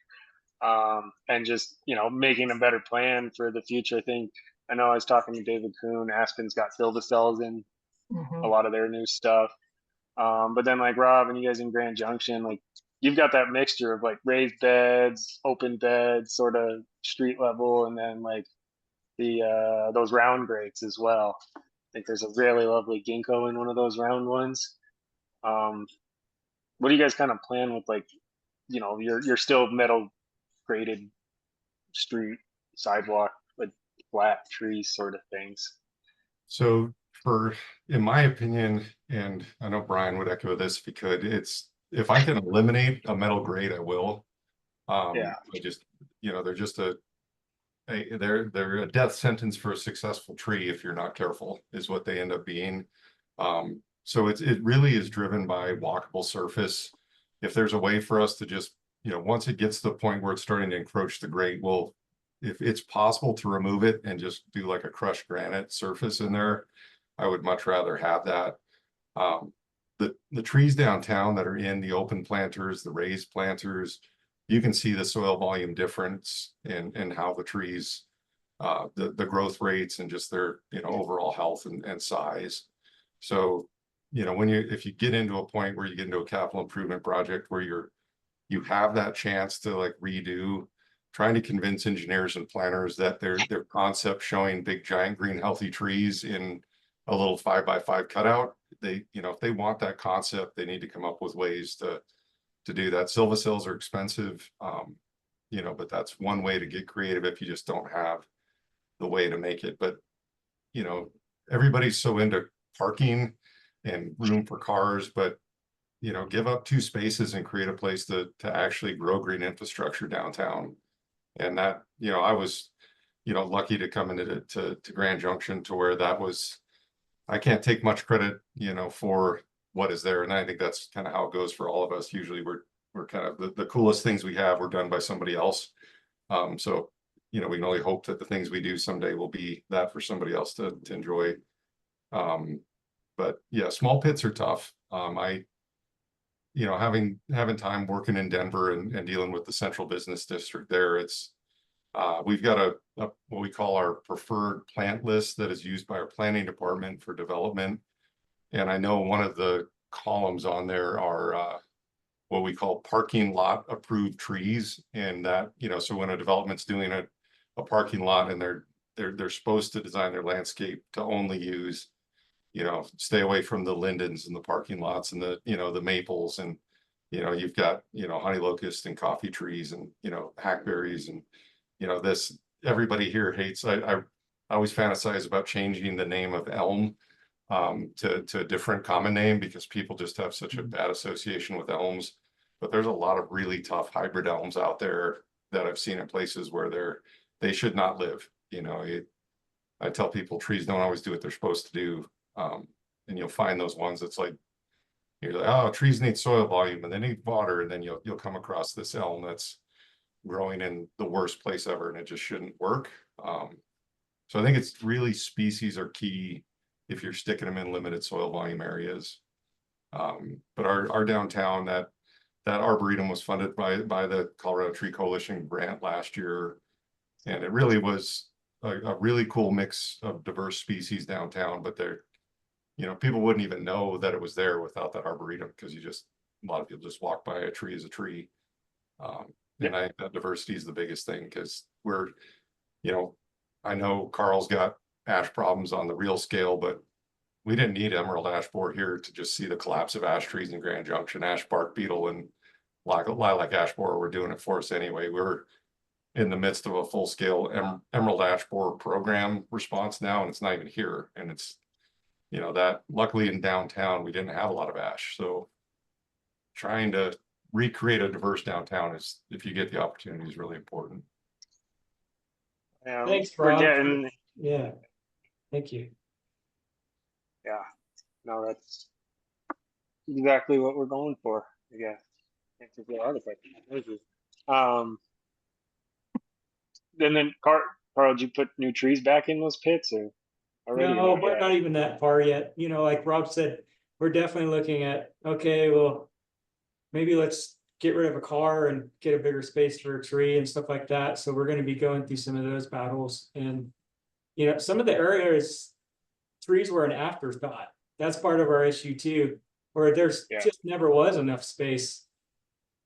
and just, making a better plan for the future. I know I was talking to David Kuhn, Aspen's got Silvacells in a lot of their new stuff. But then like Rob and you guys in Grand Junction, like you've got that mixture of like raised beds, open beds, sort of street level, and then like the those round grates as well. I think there's a really lovely ginkgo in one of those round ones. What do you guys kind of plan with, like, you're still metal graded street sidewalk with flat trees sort of things? So in my opinion, and I know Brian would echo this if he could, if I can eliminate a metal grade, I will. Yeah. I just, they're just they're a death sentence for a successful tree if you're not careful, is what they end up being. So it really is driven by walkable surface. If there's a way for us to just, once it gets to the point where it's starting to encroach the grade, if it's possible to remove it and just do like a crushed granite surface in there, I would much rather have that. The trees downtown that are in the open planters, the raised planters, you can see the soil volume difference in how the trees, the growth rates and just their, overall health and size. So, if you get into a point where you get into a capital improvement project where you have that chance to like redo, trying to convince engineers and planners that their concept showing big giant green healthy trees in a little 5x5 cutout, if they want that concept, they need to come up with ways to do that. Silvacells are expensive, but that's one way to get creative if you just don't have the way to make it. But everybody's so into parking and room for cars, but give up 2 spaces and create a place to actually grow green infrastructure downtown. And that, I was, lucky to come into to Grand Junction to where that was, I can't take much credit, for what is there. And I think that's kind of how it goes for all of us. Usually we're kind of the coolest things we have were done by somebody else. So, we can only hope that the things we do someday will be that for somebody else to enjoy. But yeah, small pits are tough. Having time working in Denver and dealing with the central business district there, we've got a what we call our preferred plant list that is used by our planning department for development. And I know one of the columns on there are what we call parking lot approved trees. And that, so when a development's doing a parking lot and they're supposed to design their landscape to only use, stay away from the lindens and the parking lots and the maples, and you've got honey locust and coffee trees and hackberries and this, everybody here hates. I always fantasize about changing the name of elm to a different common name because people just have such a bad association with elms. But there's a lot of really tough hybrid elms out there that I've seen in places where they should not live. I tell people trees don't always do what they're supposed to do. and you'll find those ones that's like, you're like, oh, trees need soil volume and they need water, and then you'll come across this elm that's growing in the worst place ever, and it just shouldn't work. So I think it's really species are key if you're sticking them in limited soil volume areas. But our downtown, that arboretum was funded by the Colorado Tree Coalition grant last year, and it really was a really cool mix of diverse species downtown. But they're, you know, people wouldn't even know that it was there without that arboretum, because a lot of people just walk by a tree as a tree. And I think that diversity is the biggest thing, because we're, you know, I know Carl's got ash problems on the real scale, but we didn't need emerald ash borer here to just see the collapse of ash trees in Grand Junction. Ash bark beetle and lilac ash borer were doing it for us anyway. We're in the midst of a full-scale emerald ash borer program response now, and it's not even here. And it's, you know, that luckily in downtown we didn't have a lot of ash, so trying to recreate a diverse downtown is, if you get the opportunity, is really important. Yeah, Thanks, we're Rob. getting, Yeah, thank you. yeah, no, that's exactly what we're going for, I guess. Thanks for the other question. Then Carl, did you put new trees back in those pits, or already? No, we're not even that far yet. You know, like Rob said, we're definitely looking at, okay, well, maybe let's get rid of a car and get a bigger space for a tree and stuff like that. So we're going to be going through some of those battles. And, you know, some of the areas, trees were an afterthought. That's part of our issue too, where there's just never was enough space.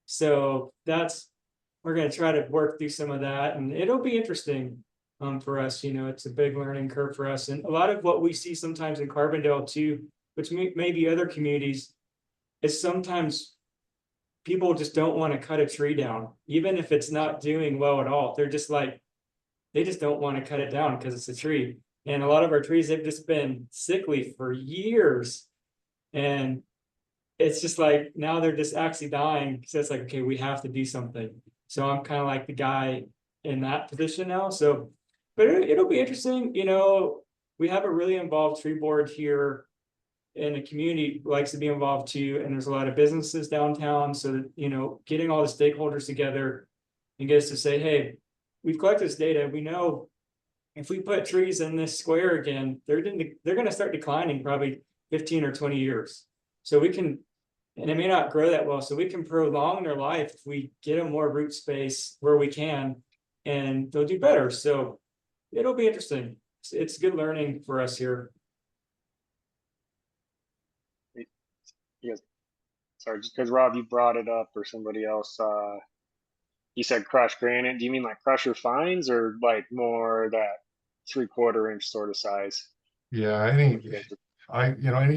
So we're going to try to work through some of that, and it'll be interesting for us. You know, it's a big learning curve for us. And a lot of what we see sometimes in Carbondale too, which may be other communities, is sometimes people just don't want to cut a tree down, even if it's not doing well at all. They're just like, they just don't want to cut it down because it's a tree. And a lot of our trees have just been sickly for years. And it's just like, now they're just actually dying. So it's like, okay, we have to do something. So I'm kind of like the guy in that position now. So, but it'll be interesting. You know, we have a really involved tree board here, and the community likes to be involved too. And there's a lot of businesses downtown. So that, you know, getting all the stakeholders together and get us to say, hey, we've collected this data. We know if we put trees in this square again, they're going to start declining probably 15 or 20 years. So we can, and it may not grow that well, so we can prolong their life if we get them more root space where we can, and they'll do better. So it'll be interesting. It's good learning for us here. Yes. Sorry, just because Rob, you brought it up, or somebody else, you said crushed granite. Do you mean like crusher fines, or like more that 3/4 inch sort of size? Yeah, any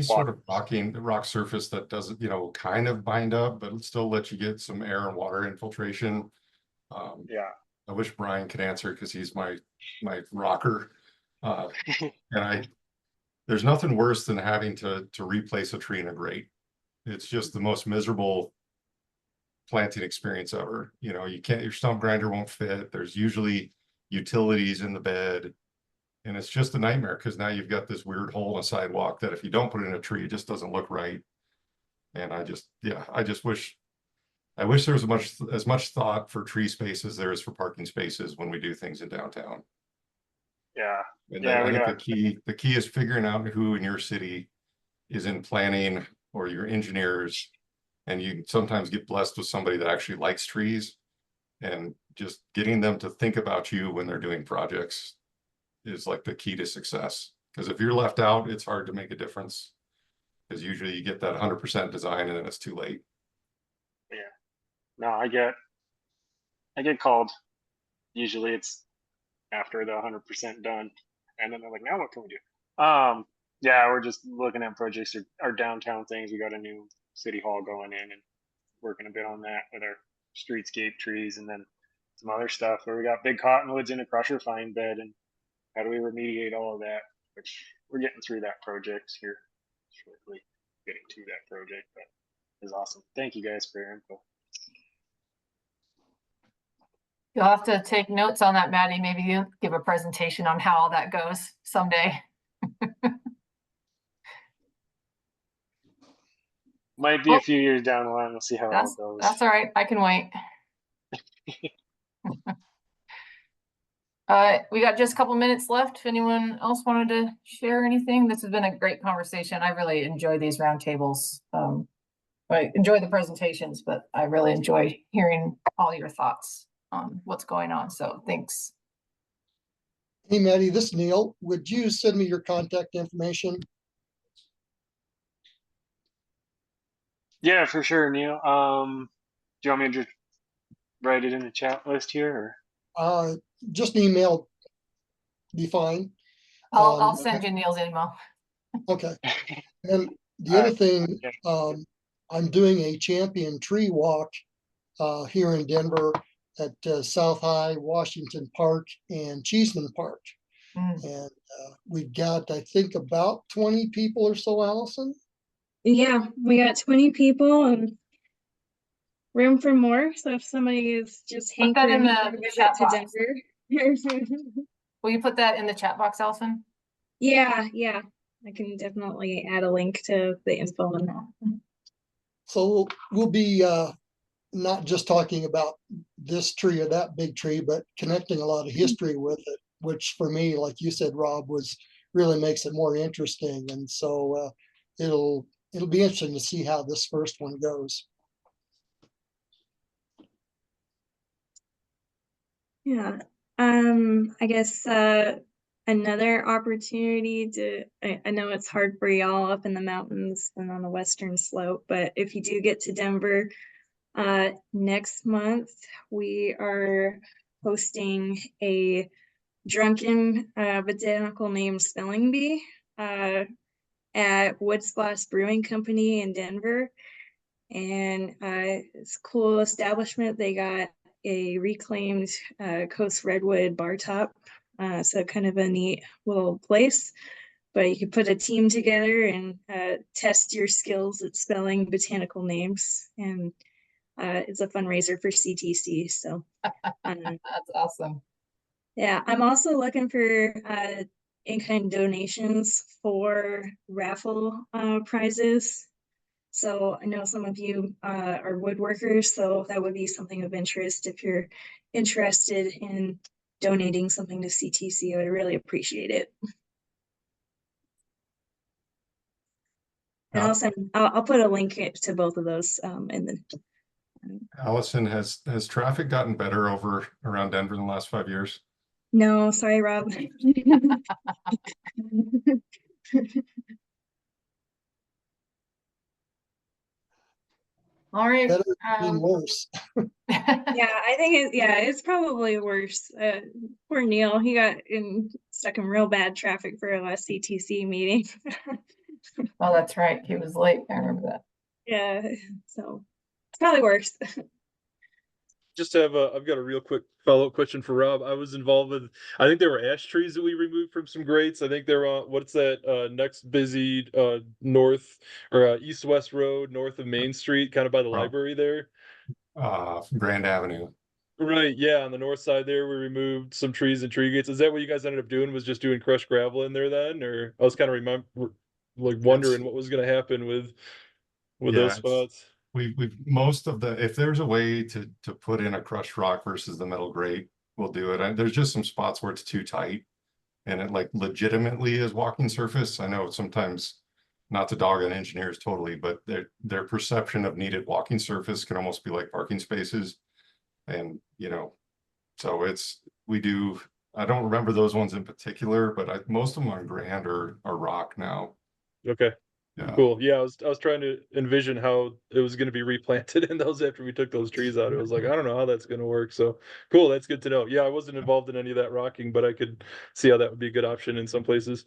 sort of rock surface that doesn't, you know, kind of bind up, but still let you get some air and water infiltration. Yeah. I wish Brian could answer, because he's my rocker. And there's nothing worse than having to replace a tree in a grate. It's just the most miserable planting experience ever. You know, your stump grinder won't fit. There's usually utilities in the bed, and it's just a nightmare, because now you've got this weird hole in a sidewalk that if you don't put in a tree, it just doesn't look right. And I just wish there was as much thought for tree space as there is for parking spaces when we do things in downtown. Yeah. And I think the key is figuring out who in your city is in planning, or your engineers, and you sometimes get blessed with somebody that actually likes trees, and just getting them to think about you when they're doing projects is like the key to success. Because if you're left out, it's hard to make a difference, because usually you get that 100% design and then it's too late. Yeah. No, I get called. Usually it's after the 100% done, and then they're like, now what can we do? Yeah, we're just looking at projects, or our downtown things. We got a new city hall going in, and working a bit on that with our streetscape trees, and then some other stuff where we got big cottonwoods in a crusher fine bed, and how do we remediate all of that? Which we're getting through that project here shortly, getting to that project. But it's awesome. Thank you guys for your info. You'll have to take notes on that, Maddie. Maybe you give a presentation on how all that goes someday. Might be a few years down the line. We'll see how it all goes. That's all right. I can wait. We got just a couple minutes left. If anyone else wanted to share anything, this has been a great conversation. I really enjoy these roundtables. I enjoy the presentations, but I really enjoy hearing all your thoughts on what's going on. So thanks. Hey, Maddie, this is Neil. Would you send me your contact information? Yeah, for sure, Neil. Do you want me to just write it in the chat list here? Or? Just an email be fine. I'll send you Neil's email. Okay. And the other thing, I'm doing a champion tree walk here in Denver at South High, Washington Park, and Cheeseman Park. And we've got, I think, about 20 people or so, Allison. Yeah, we got 20 people and room for more. So if somebody is just Put that in hankering the to chat visit box. Denver. Will you put that in the chat box, Allison? Yeah, I can definitely add a link to the info on that. So we'll be not just talking about this tree or that big tree, but connecting a lot of history with it, which for me, like you said, Rob, really makes it more interesting. And so it'll be interesting to see how this first one goes. Yeah. I guess another opportunity to, I know it's hard for y'all up in the mountains and on the western slope, but if you do get to Denver, next month we are hosting a drunken botanical name spelling bee at Wood Splash Brewing Company in Denver. And it's a cool establishment. They got a reclaimed Coast Redwood bar top. So kind of a neat little place. But you could put a team together and test your skills at spelling botanical names. And it's a fundraiser for CTC. So that's awesome. Yeah, I'm also looking for in-kind donations for raffle prizes. So I know some of you are woodworkers, so that would be something of interest. If you're interested in donating something to CTC, I would really appreciate it. And I'll put a link to both of those in the. Allison, has traffic gotten better over around Denver in the last 5 years? No, sorry, Rob. All right. Better than worse. Yeah, I think it's probably worse. Poor Neil, he got stuck in real bad traffic for a last CTC meeting. Oh, that's right. He was late. I remember that. Yeah, so it's probably worse. Just have I've got a real quick follow-up question for Rob. I was involved with, I think there were ash trees that we removed from some grates. I think they're on, what's that next busy north or east-west road north of Main Street, kind of by the library there. Grand Avenue. Right, yeah, on the north side there, we removed some trees and tree gates. Is that what you guys ended up doing? Was just doing crushed gravel in there then, or I was kind of wondering what was going to happen with those spots. We've most of the, if there's a way to put in a crushed rock versus the metal grate, we'll do it. There's just some spots where it's too tight and it like legitimately is walking surface. I know sometimes, not to dog on engineers totally, but their perception of needed walking surface can almost be like parking spaces. And, so I don't remember those ones in particular, but most of them on Grand are rock now. Okay. Yeah. Cool. Yeah, I was trying to envision how it was going to be replanted in those after we took those trees out. It was like, I don't know how that's going to work. So cool. That's good to know. Yeah, I wasn't involved in any of that rocking, but I could see how that would be a good option in some places.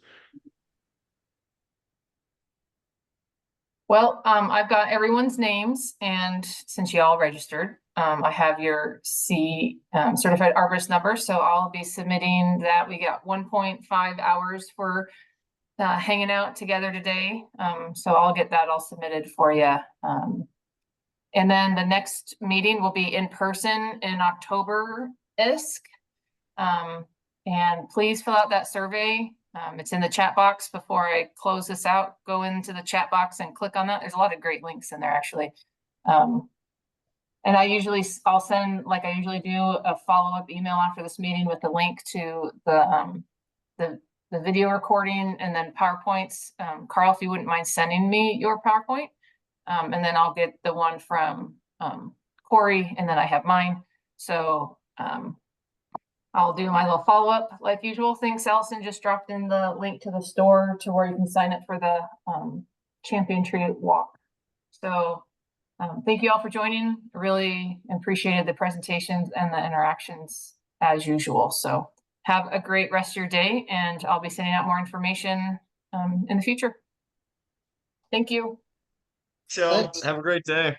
Well, I've got everyone's names, and since you all registered, I have your certified arborist number. So I'll be submitting that. We got 1.5 hours for hanging out together today. So I'll get that all submitted for you. And then the next meeting will be in person in October-isk. And please fill out that survey. It's in the chat box. Before I close this out, go into the chat box and click on that. There's a lot of great links in there, actually. And I'll send, like I usually do, a follow-up email after this meeting with the link to the video recording and then PowerPoints. Carl, if you wouldn't mind sending me your PowerPoint, and then I'll get the one from Cori, and then I have mine. So I'll do my little follow-up like usual. Thanks, Allison just dropped in the link to the store to where you can sign up for the Champion Tree Walk. So thank you all for joining. Really appreciated the presentations and the interactions as usual. So have a great rest of your day, and I'll be sending out more information in the future. Thank you. So have a great day.